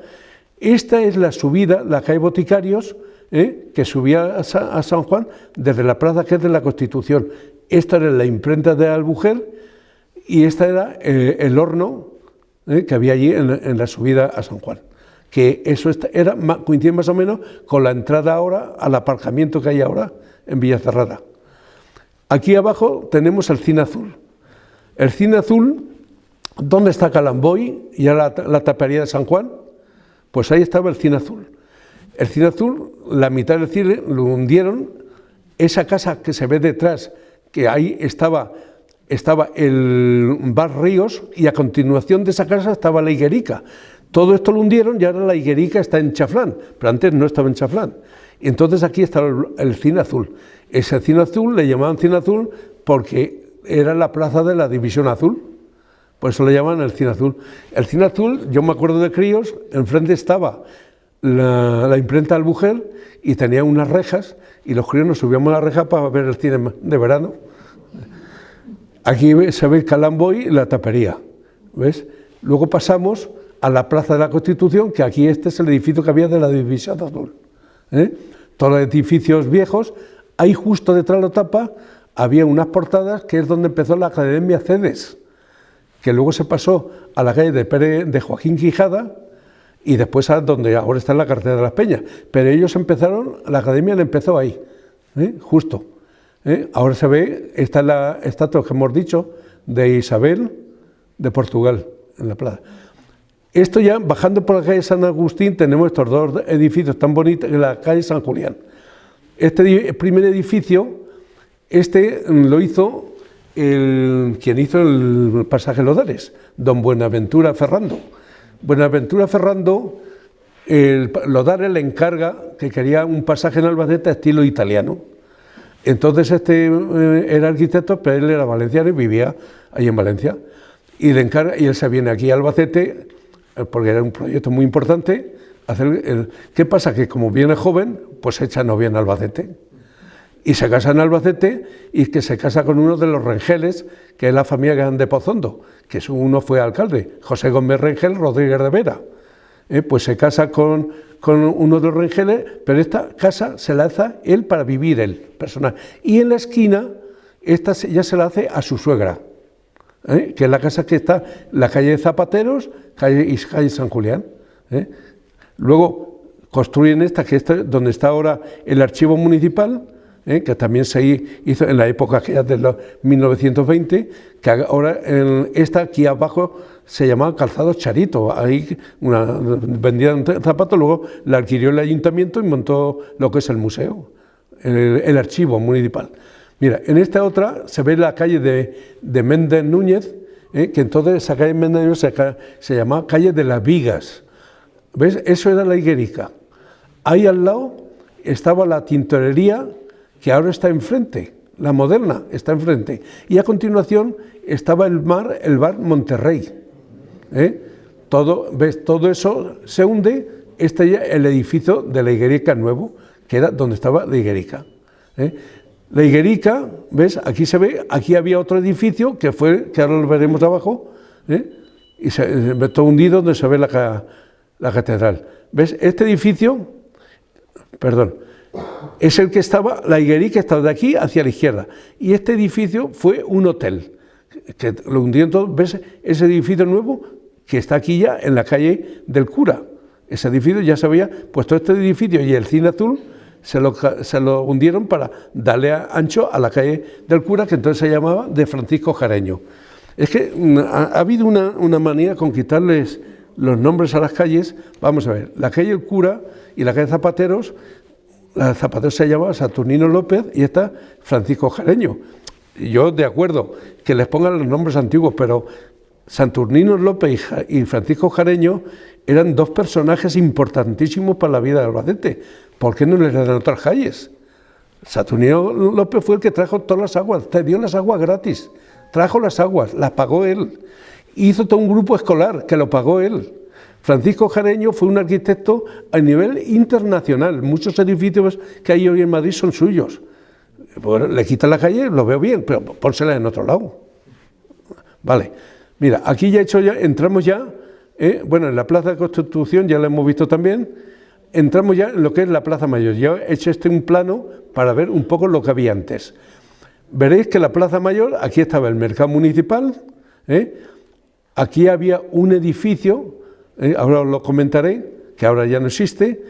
S1: Esta es la subida, la calle Boticarios, que subía a San Juan desde la plaza que es de la Constitución. Esta era la imprenta de Albujer y esta era el horno que había allí en la subida a San Juan. Que eso coincide más o menos con la entrada ahora al aparcamiento que hay ahora en Villacerrada. Aquí abajo tenemos el Cine Azul. El Cine Azul, ¿dónde está Calamboy y ahora la tapería de San Juan? Pues ahí estaba el Cine Azul. El Cine Azul, la mitad del cine lo hundieron, esa casa que se ve detrás, que ahí estaba el Bar Ríos, y a continuación de esa casa estaba la higuerica. Todo esto lo hundieron y ahora la higuerica está en Chaflán, pero antes no estaba en Chaflán. Y entonces aquí está el Cine Azul. Ese Cine Azul le llamaban Cine Azul porque era la plaza de la División Azul, por eso le llaman el Cine Azul. El Cine Azul, yo me acuerdo de críos, enfrente estaba la imprenta Albujer y tenía unas rejas y los críos nos subíamos a la reja para ver el cine de verano. Aquí se ve Calamboy y la tapería, ¿ves? Luego pasamos a la Plaza de la Constitución, que aquí este es el edificio que había de la División Azul. Todos los edificios viejos, ahí justo detrás de la tapa había unas portadas que es donde empezó la Academia Cedes, que luego se pasó a la calle de Joaquín Quijada y después a donde ahora está la carretera de las Peñas. Pero ellos empezaron, la academia empezó ahí, justo. Ahora se ve, está la estatua que hemos dicho de Isabel de Portugal en la plaza. Esto ya, bajando por la calle San Agustín, tenemos estos dos edificios tan bonitos en la calle San Julián. Este primer edificio, lo hizo quien hizo el pasaje Lodares, don Buenaventura Ferrando. Buenaventura Ferrando, Lodares le encarga que quería un pasaje en Albacete estilo italiano. Entonces era arquitecto, pero él era valenciano y vivía ahí en Valencia. Y él se viene aquí a Albacete, porque era un proyecto muy importante. ¿Qué pasa? Que como viene joven, pues se echa novia en Albacete. Y se casa en Albacete y que se casa con uno de los Rengeles, que es la familia de Pozondo, que uno fue alcalde, José Gómez Rengel Rodríguez de Vera. Pues se casa con uno de los Rengeles, pero esta casa se la hace él para vivir él, personal. Y en la esquina, esta ya se la hace a su suegra, que es la casa que está en la calle de Zapateros, calle San Julián. Luego construyen esta, que es donde está ahora el archivo municipal, que también se hizo en la época aquella de los 1920, que ahora esta aquí abajo se llamaba Calzado Charito, ahí vendían zapatos, luego la adquirió el ayuntamiento y montó lo que es el museo, el archivo municipal. Mira, en esta otra se ve la calle de Méndez Núñez, que entonces esa calle Méndez Núñez se llamaba calle de las Vigas. ¿Ves? Eso era la higuerica. Ahí al lado estaba la tintorería, que ahora está enfrente, la moderna está enfrente. Y a continuación estaba el bar Monterrey. Todo eso se hunde, el edificio de la higuerica nuevo, que era donde estaba la higuerica. La higuerica, ¿ves? Aquí se ve, aquí había otro edificio, que ahora lo veremos abajo, y se ve todo hundido donde se ve la catedral. ¿Ves? Este edificio, es el que estaba, la higuerica estaba de aquí hacia la izquierda, y este edificio fue un hotel, que lo hundieron todo. ¿Ves? Ese edificio nuevo, que está aquí ya en la calle del Cura, ese edificio ya se había puesto este edificio y el Cine Azul, se lo hundieron para darle ancho a la calle del Cura, que entonces se llamaba de Francisco Jareño. Es que ha habido una manía con quitarles los nombres a las calles. Vamos a ver, la calle del Cura y la calle Zapateros, la de Zapateros se llamaba Saturnino López y esta Francisco Jareño. Y yo de acuerdo que les pongan los nombres antiguos, pero Saturnino López y Francisco Jareño eran dos personajes importantísimos para la vida de Albacete. ¿Por qué no les dan otras calles? Saturnino López fue el que trajo todas las aguas, te dio las aguas gratis, trajo las aguas, las pagó él. Hizo todo un grupo escolar que lo pagó él. Francisco Jareño fue un arquitecto a nivel internacional. Muchos edificios que hay hoy en Madrid son suyos. Pues le quitan la calle, lo veo bien, pero pónsela en otro lado. Vale. Mira, aquí entramos ya, en la Plaza de Constitución ya lo hemos visto también, entramos ya en lo que es la Plaza Mayor. Ya he hecho un plano para ver un poco lo que había antes. Veréis que la Plaza Mayor, aquí estaba el mercado municipal, aquí había un edificio, ahora os lo comentaré, que ahora ya no existe,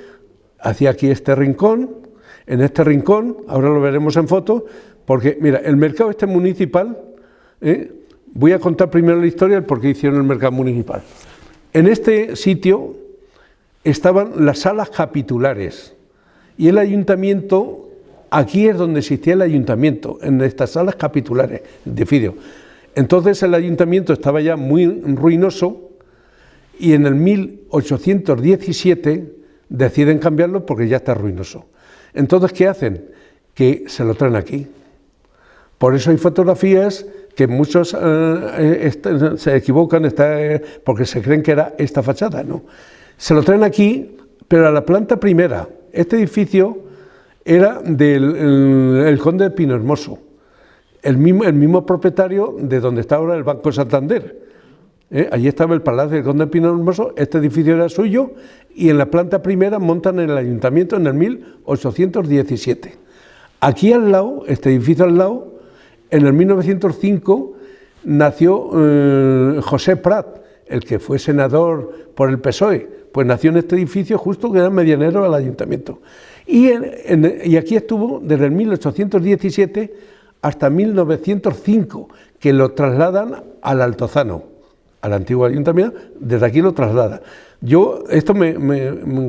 S1: hacia aquí este rincón, en este rincón, ahora lo veremos en foto, porque mira, el mercado municipal, voy a contar primero la historia del por qué hicieron el mercado municipal. En este sitio estaban las salas capitulares y el ayuntamiento, aquí es donde existía el ayuntamiento, en estas salas capitulares de Fidio. Entonces el ayuntamiento estaba ya muy ruinoso y en el 1817 deciden cambiarlo porque ya está ruinoso. Entonces, ¿qué hacen? Que se lo traen aquí. Por eso hay fotografías que muchos se equivocan porque se creen que era esta fachada, ¿no? Se lo traen aquí, pero a la planta primera. Este edificio era del conde de Pinohermoso, el mismo propietario de donde está ahora el Banco Santander. Allí estaba el Palacio del Conde de Pinohermoso, este edificio era suyo, y en la planta primera montan el ayuntamiento en el 1817. Aquí al lado, este edificio al lado, en el 1905 nació José Prat, el que fue senador por el PSOE, pues nació en este edificio justo que era medianero al ayuntamiento. Y aquí estuvo desde el 1817 hasta 1905, que lo trasladan al Altozano, al antiguo ayuntamiento, desde aquí lo traslada. Yo,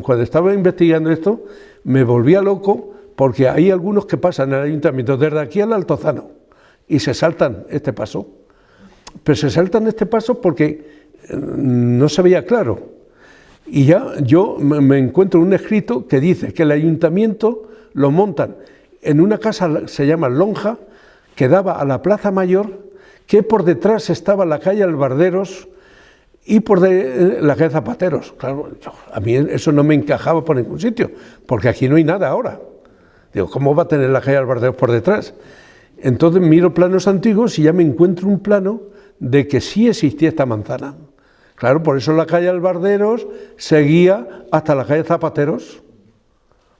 S1: cuando estaba investigando esto, me volvía loco porque hay algunos que pasan en el ayuntamiento desde aquí al Altozano y se saltan este paso. Pero se saltan este paso porque no se veía claro. Y ya yo me encuentro un escrito que dice que el ayuntamiento lo montan en una casa, se llama Lonja, que daba a la Plaza Mayor, que por detrás estaba la calle Albarderos y por la calle Zapateros. Claro, a mí eso no me encajaba por ningún sitio, porque aquí no hay nada ahora. Digo, ¿cómo va a tener la calle Albarderos por detrás? Entonces miro planos antiguos y ya me encuentro un plano de que sí existía esta manzana. Claro, por eso la calle Albarderos seguía hasta la calle Zapateros,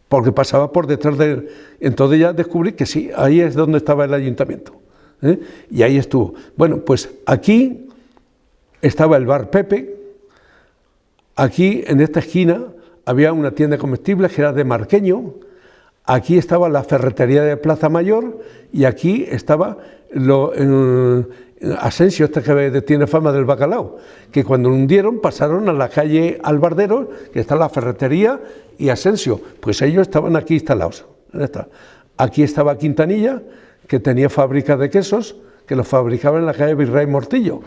S1: porque pasaba por detrás de él. Entonces ya descubrí que sí, ahí es donde estaba el ayuntamiento, y ahí estuvo. Bueno, pues aquí estaba el bar Pepe, aquí en esta esquina había una tienda de comestibles que era de Marqueño, aquí estaba la ferretería de Plaza Mayor y aquí estaba Asensio, este que tiene fama del bacalao, que cuando lo hundieron pasaron a la calle Albarderos, que está la ferretería, y Asensio, pues ellos estaban aquí instalados. Aquí estaba Quintanilla, que tenía fábrica de quesos, que los fabricaba en la calle Virrey Mortillo.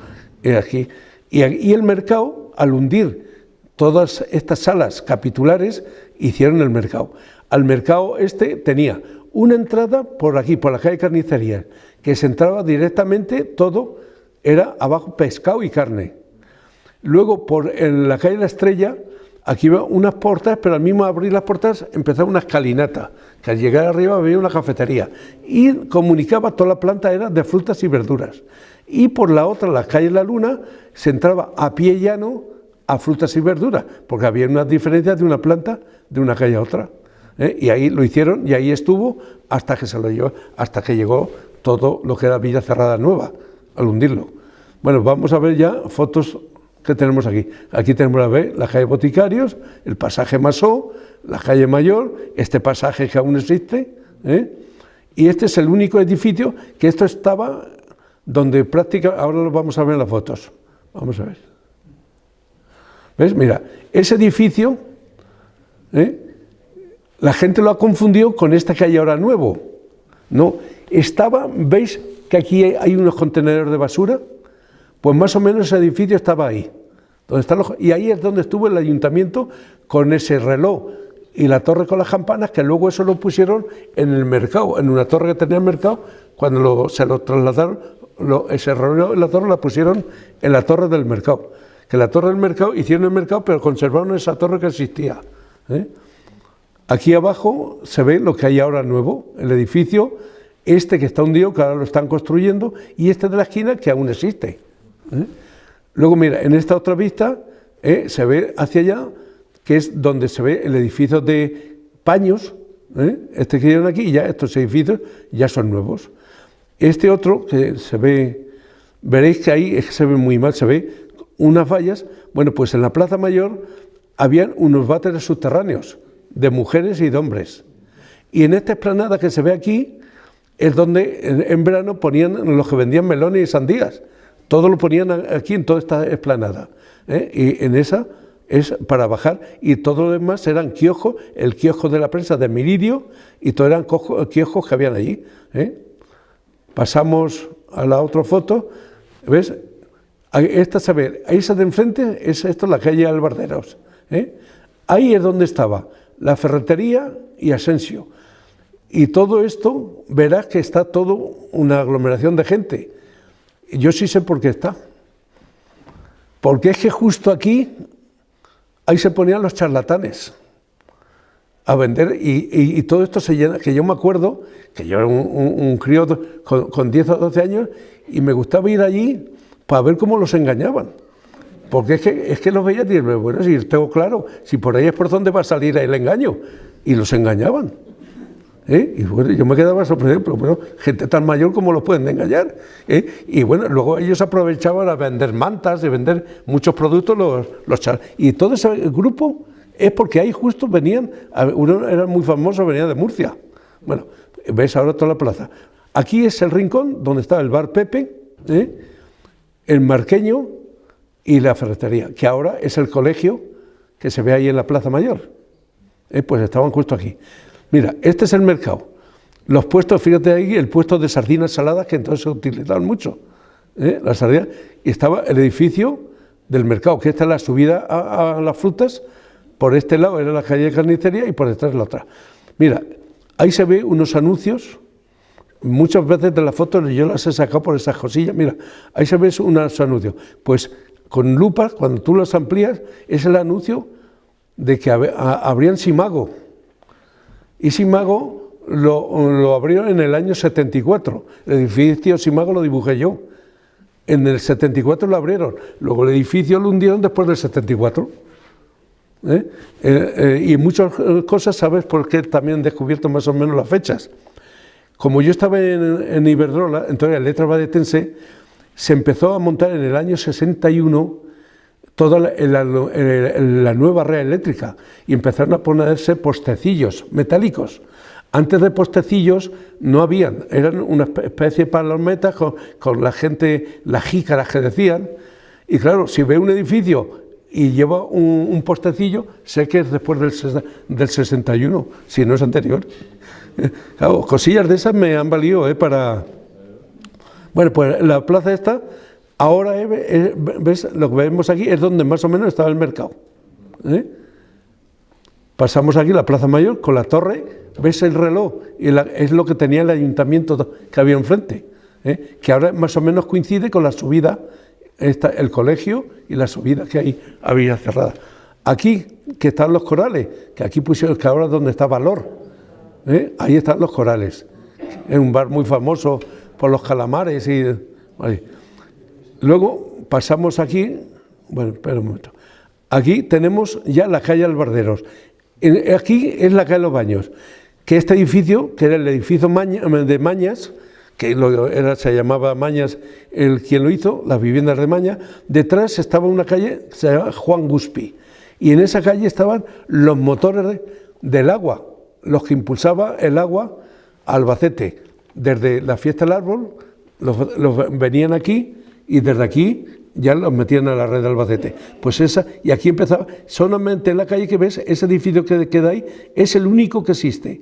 S1: Y el mercado, al hundir todas estas salas capitulares, hicieron el mercado. Al mercado tenía una entrada por aquí, por la calle Carnicería, que se entraba directamente, todo era abajo pescado y carne. Luego en la calle La Estrella, aquí iba unas puertas, pero al mismo abrir las puertas empezaba una escalinata, que al llegar arriba había una cafetería y comunicaba, toda la planta era de frutas y verduras. Y por la otra, la calle La Luna, se entraba a pie llano a frutas y verduras, porque había unas diferencias de una planta de una calle a otra. Y ahí lo hicieron y ahí estuvo hasta que llegó todo lo que era Villa Cerrada Nueva, al hundirlo. Bueno, vamos a ver ya fotos que tenemos aquí. Aquí tenemos la calle Boticarios, el pasaje Masó, la calle Mayor, este pasaje que aún existe, y este es el único edificio que esto estaba donde prácticamente, ahora lo vamos a ver en las fotos. Vamos a ver. ¿Ves? Mira, ese edificio, la gente lo ha confundido con esta que hay ahora nuevo. No, ¿veis que aquí hay unos contenedores de basura? Pues más o menos ese edificio estaba ahí. Y ahí es donde estuvo el ayuntamiento con ese reloj y la torre con las campanas, que luego eso lo pusieron en el mercado, en una torre que tenía el mercado, cuando se lo trasladaron, ese reloj y la torre la pusieron en la torre del mercado. Que la torre del mercado, hicieron el mercado, pero conservaron esa torre que existía. Aquí abajo se ve lo que hay ahora nuevo, el edificio, que está hundido, que ahora lo están construyendo, y de la esquina que aún existe. Luego mira, en esta otra vista se ve hacia allá, que es donde se ve el edificio de Paños, que hicieron aquí, y ya estos edificios ya son nuevos. Este otro que se ve, veréis que ahí se ve muy mal, se ve unas vallas. Bueno, pues en la Plaza Mayor habían unos váteres subterráneos de mujeres y de hombres. Y en esta explanada que se ve aquí es donde en verano ponían los que vendían melones y sandías. Todo lo ponían aquí en toda esta explanada. Y en esa es para bajar, y todo lo demás eran kioscos, el kiosco de la prensa de Miridio, y todo eran kioscos que habían allí. Pasamos a la otra foto. ¿Ves? esta, a ver, esa de enfrente es esto, la calle Albarderos, ¿eh? Ahí es donde estaba la ferretería y Asensio. Y todo esto, verás que está todo una aglomeración de gente. Yo sí sé por qué está. Porque es que justo aquí, ahí se ponían los charlatanes a vender y todo esto se llena, que yo me acuerdo, que yo era un crío con 10 o 12 años y me gustaba ir allí para ver cómo los engañaban. Porque es que los veía y decía, bueno, si tengo claro, si por ahí es por donde va a salir el engaño. Y los engañaban. Y bueno, yo me quedaba sorprendido, pero bueno, gente tan mayor como los pueden engañar. Y bueno, luego ellos aprovechaban a vender mantas, de vender muchos productos, y todo ese grupo es porque ahí justo venían, uno era muy famoso, venía de Murcia. Bueno, ves ahora toda la plaza. Aquí es el rincón donde está el bar Pepe, el Marqueño y la ferretería, que ahora es el colegio que se ve ahí en la Plaza Mayor. Pues estaban justo aquí. Mira, este es el mercado. Los puestos, fíjate ahí, el puesto de sardinas saladas, que entonces se utilizaban mucho. Las sardinas, y estaba el edificio del mercado, que esta es la subida a las frutas. Por este lado era la calle de carnicería y por detrás la otra. Mira, ahí se ve unos anuncios. Muchas veces de las fotos yo las he sacado por esas cosillas. Mira, ahí se ve unos anuncios. Pues con lupas, cuando tú los amplías, es el anuncio de que abrían Simago. Y Simago lo abrieron en el año 74. El edificio Simago lo dibujé yo. En el 74 lo abrieron. Luego el edificio lo hundieron después del 74. Y muchas cosas, ¿sabes por qué también he descubierto más o menos las fechas? Como yo estaba en Iberdrola, entonces en Letras Vadetense, se empezó a montar en el año 61 toda la nueva red eléctrica y empezaron a ponerse postecillos metálicos. Antes de postecillos no habían, eran una especie de palometas con la gente, las jícaras que decían, y claro, si ve un edificio y lleva un postecillo, sé que es después del 61, si no es anterior. Claro, cosillas de esas me han valido para... Bueno, pues la plaza esta, ahora ves, lo que vemos aquí es donde más o menos estaba el mercado. Pasamos aquí la Plaza Mayor con la torre, ves el reloj, y es lo que tenía el ayuntamiento que había enfrente, que ahora más o menos coincide con la subida, el colegio y la subida que había cerrada. Aquí, que están los corales, que aquí pusieron, que ahora es donde está Valor, ahí están los corales, es un bar muy famoso por los calamares y... Vale. Luego pasamos aquí, bueno, espera un momento, aquí tenemos ya la calle Albarderos. Aquí es la calle Los Baños, que este edificio, que era el edificio de Mañas, que se llamaba Mañas quien lo hizo, las viviendas de Mañas, detrás estaba una calle que se llama Juan Guspi, y en esa calle estaban los motores del agua, los que impulsaba el agua a Albacete. Desde la fiesta del árbol, los venían aquí, y desde aquí ya los metían a la red de Albacete. Pues esa, y aquí empezaba, solamente en la calle que ves, ese edificio que queda ahí, es el único que existe.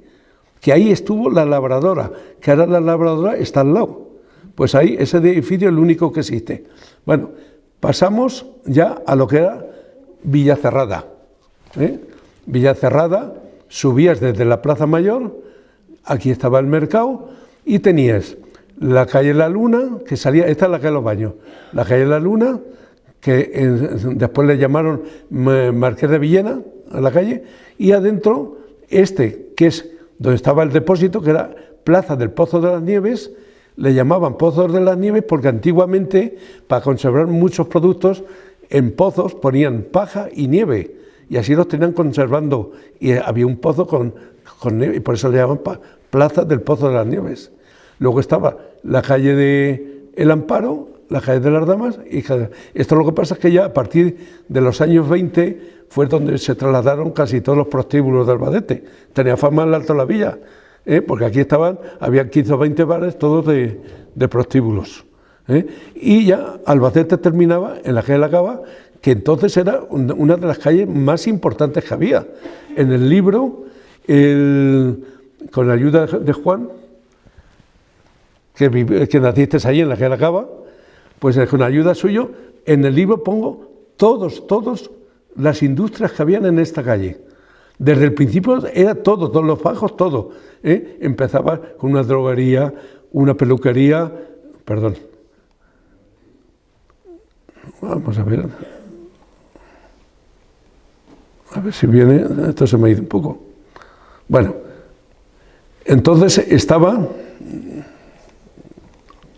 S1: Que ahí estuvo la labradora, que ahora la labradora está al lado. Pues ahí, ese edificio es el único que existe. Bueno, pasamos ya a lo que era Villacerrada. Villacerrada, subías desde la Plaza Mayor, aquí estaba el mercado, y tenías la calle La Luna, que salía, esta es la calle Los Baños, la calle La Luna, que después le llamaron Marqués de Villena a la calle, y adentro que es donde estaba el depósito, que era Plaza del Pozo de las Nieves, le llamaban Pozos de las Nieves porque antiguamente, para conservar muchos productos, en pozos ponían paja y nieve, y así los tenían conservando, y había un pozo con nieve, y por eso le llaman Plaza del Pozo de las Nieves. Luego estaba la calle de El Amparo, la calle de las Damas, y esto lo que pasa es que ya a partir de los años 20 fue donde se trasladaron casi todos los prostíbulos de Albacete. Tenía fama en el Alto de la Villa, porque aquí había 15 o 20 bares todos de prostíbulos. Y ya Albacete terminaba en la calle de la Cava, que entonces era una de las calles más importantes que había. En el libro, con la ayuda de Juan, que naciste ahí en la calle de la Cava, pues con ayuda suyo En el libro pongo todos las industrias que habían en esta calle. Desde el principio era todo, todos los bajos, todo. Empezaba con una droguería, una peluquería, perdón. Vamos a ver si viene, esto se me ha ido un poco. Bueno, entonces estaba,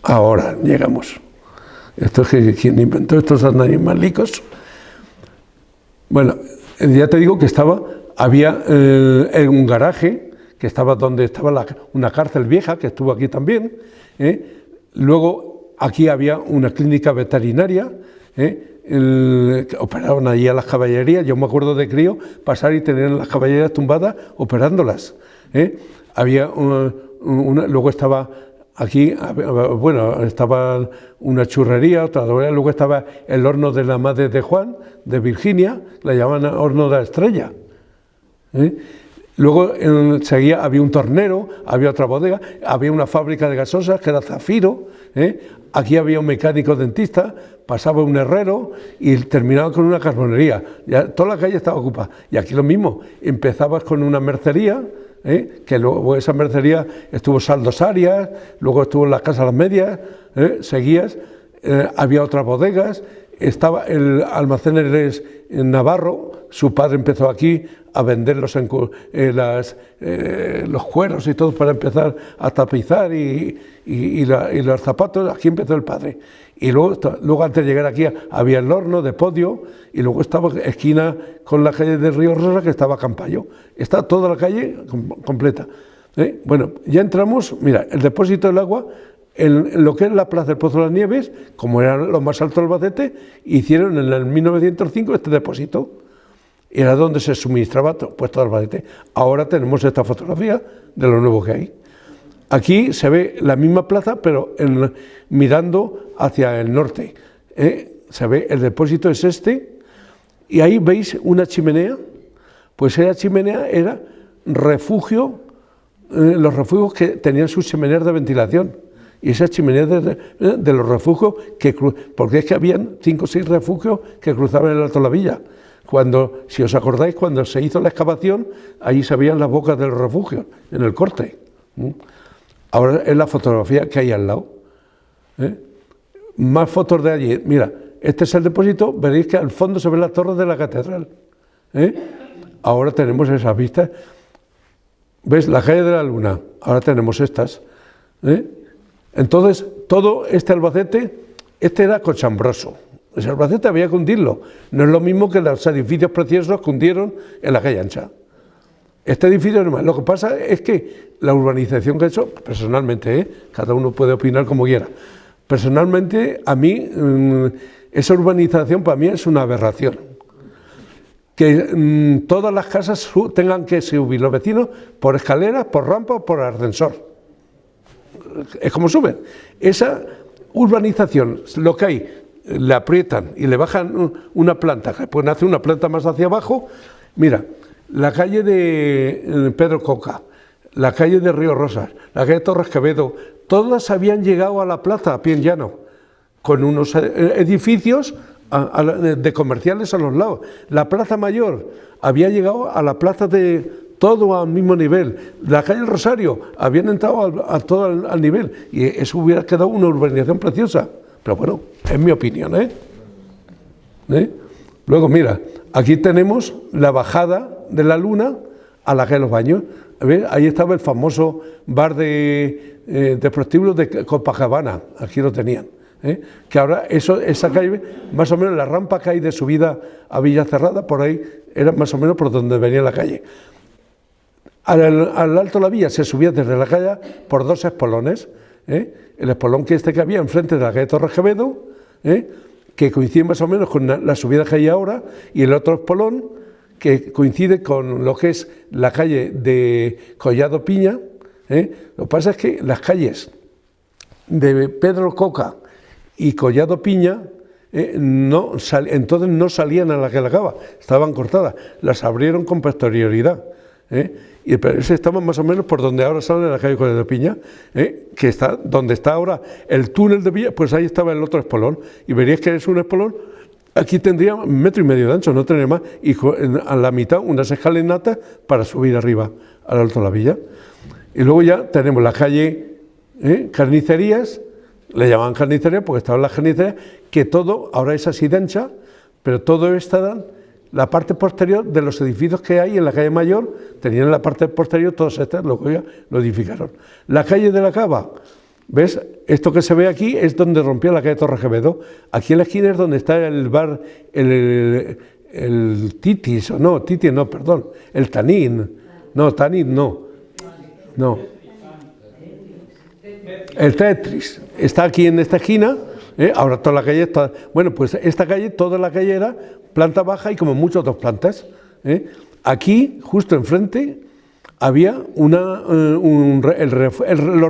S1: ahora llegamos. Esto es que quien inventó estos animalicos. Bueno, ya te digo que había un garaje, que estaba donde estaba una cárcel vieja, que estuvo aquí también. Luego aquí había una clínica veterinaria, que operaban allí a las caballerías. Yo me acuerdo de crío pasar y tener las caballerías tumbadas operándolas. Había luego estaba aquí, bueno, estaba una churrería, otra droguería, luego estaba el horno de la madre de Juan, de Virginia, la llamaban horno de la estrella. Luego seguía, había un tornero, había otra bodega, había una fábrica de gasosas que era Zafiro, aquí había un mecánico dentista, pasaba un herrero y terminaba con una carbonería. Ya, toda la calle estaba ocupada. Y aquí lo mismo, empezabas con una mercería, que luego esa mercería estuvo Saldos Arias, luego estuvo en las Casas Las Medias, seguías, había otras bodegas, estaba el almacenes Navarro, su padre empezó aquí a vender los cueros y todo para empezar a tapizar y los zapatos, aquí empezó el padre. Y luego antes de llegar aquí había el horno de Podio y luego estaba esquina con la calle de Río Rosa que estaba Campayo. Está toda la calle completa. Bueno, ya entramos, mira, el depósito del agua, en lo que es la Plaza del Pozo de las Nieves, como era lo más alto del Albacete, hicieron en el 1905 este depósito. Era donde se suministraba puesto al Albacete. Ahora tenemos esta fotografía de lo nuevo que hay. Aquí se ve la misma plaza, pero mirando hacia el norte. Se ve el depósito es este, y ahí veis una chimenea. Pues esa chimenea era refugio, los refugios que tenían sus chimeneas de ventilación. Y esas chimeneas de los refugios, porque es que habían 5 o 6 refugios que cruzaban el Alto de la Villa. Cuando, si os acordáis, cuando se hizo la excavación, ahí se veían las bocas de los refugios, en el corte. Ahora es la fotografía que hay al lado. Más fotos de allí. Mira, este es el depósito, veréis que al fondo se ven las torres de la catedral. Ahora tenemos esas vistas. ¿Ves? La calle de la Luna, ahora tenemos estas. Entonces, todo este Albacete, este era cochambroso. Ese Albacete había que hundirlo. No es lo mismo que los edificios preciosos que hundieron en la calle Ancha. Este edificio normal. Lo que pasa es que la urbanización que he hecho, personalmente, cada uno puede opinar como quiera. Personalmente, a mí, esa urbanización para mí es una aberración. Que todas las casas tengan que subir los vecinos por escaleras, por rampas o por ascensor. Es como suben. Esa urbanización, lo que hay, le aprietan y le bajan una planta, que pueden hacer una planta más hacia abajo. Mira, la calle de Pedro Coca, la calle de Río Rosas, la calle de Torres Quevedo, todas habían llegado a la plaza a pie en llano, con unos edificios de comerciales a los lados. La Plaza Mayor había llegado a la plaza de todo al mismo nivel. La calle del Rosario habían entrado a todo al nivel y eso hubiera quedado una urbanización preciosa. Pero bueno, es mi opinión, Luego, mira, aquí tenemos la bajada de la Luna a la calle de los Baños. ¿Ves? Ahí estaba el famoso bar de prostíbulos de Copacabana, aquí lo tenían. Que ahora esa calle, más o menos la rampa que hay de subida a Villa Cerrada, por ahí era más o menos por donde venía la calle. Al Alto de la Villa se subía desde la calle por 2 espolones. El espolón que había enfrente de la calle Torres Quevedo, que coincide más o menos con la subida que hay ahora, y el otro espolón que coincide con lo que es la calle de Collado Piña. Lo que pasa es que las calles de Pedro Coca y Collado Piña entonces no salían a la que la acaba, estaban cortadas, las abrieron con posterioridad. Pero ese estamos más o menos por donde ahora sale la calle Conde de Piña, que está donde está ahora el túnel de Villa, pues ahí estaba el otro espolón, y veríais que es un espolón. Aquí tendría 1,5 metros de ancho, no tiene más, y a la mitad unas escalinatas para subir arriba al Alto de la Villa. Y luego ya tenemos la calle Carnicerías, le llamaban carnicería porque estaban las carnicerías, que todo ahora es así de ancha, pero todo está la parte posterior de los edificios que hay en la calle Mayor, tenían en la parte posterior todos estos, luego ya lo edificaron. La calle de la Cava, ¿ves? Esto que se ve aquí es donde rompió la calle Torre Quevedo. Aquí en la esquina es donde está el bar, el Titis, o no, Titis no, perdón, el Tanín. No, Tanín no. No. El Tetris. Está aquí en esta esquina, ahora toda la calle está... Bueno, pues esta calle, toda la calle era planta baja y como muchas otras plantas. Aquí, justo enfrente, había los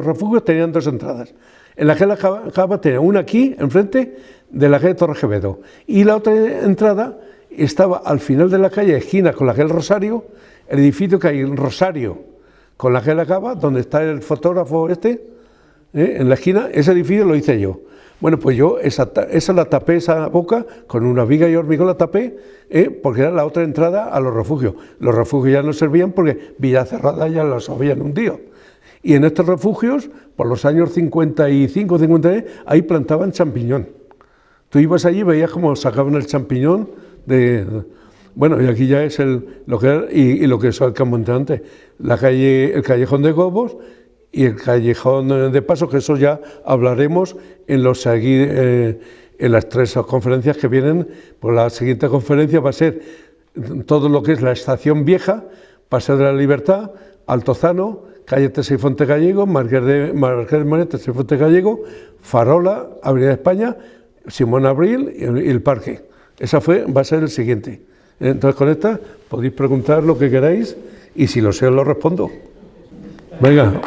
S1: refugios tenían 2 entradas. En la calle Cava tenía una aquí, enfrente de la calle Torre Quevedo, y la otra entrada estaba al final de la calle, esquina con la calle Rosario, el edificio que hay en Rosario, con la calle Cava, donde está el fotógrafo en la esquina, ese edificio lo hice yo. Bueno, pues yo esa la tapé, esa boca, con una viga y hormigón la tapé, porque era la otra entrada a los refugios. Los refugios ya no servían porque Villacerrada ya los habían hundido. Y en estos refugios, por los años 55, 56, ahí plantaban champiñón. Tú ibas allí y veías cómo sacaban el champiñón bueno, y aquí ya es lo que era, y lo que es el campo antes, el callejón de Gobos y el callejón de Paso, que eso ya hablaremos en las 3 conferencias que vienen. Pues la siguiente conferencia va a ser todo lo que es la Estación Vieja, Paseo de la Libertad, Altozano, calle Teresa y Fonte Gallego, Marqués de Moret, Teresa y Fonte Gallego, Farola, Avenida de España, Simón Abril y el Parque. Esa va a ser el siguiente. Entonces con esta podéis preguntar lo que queráis y si lo sé os lo respondo. Venga.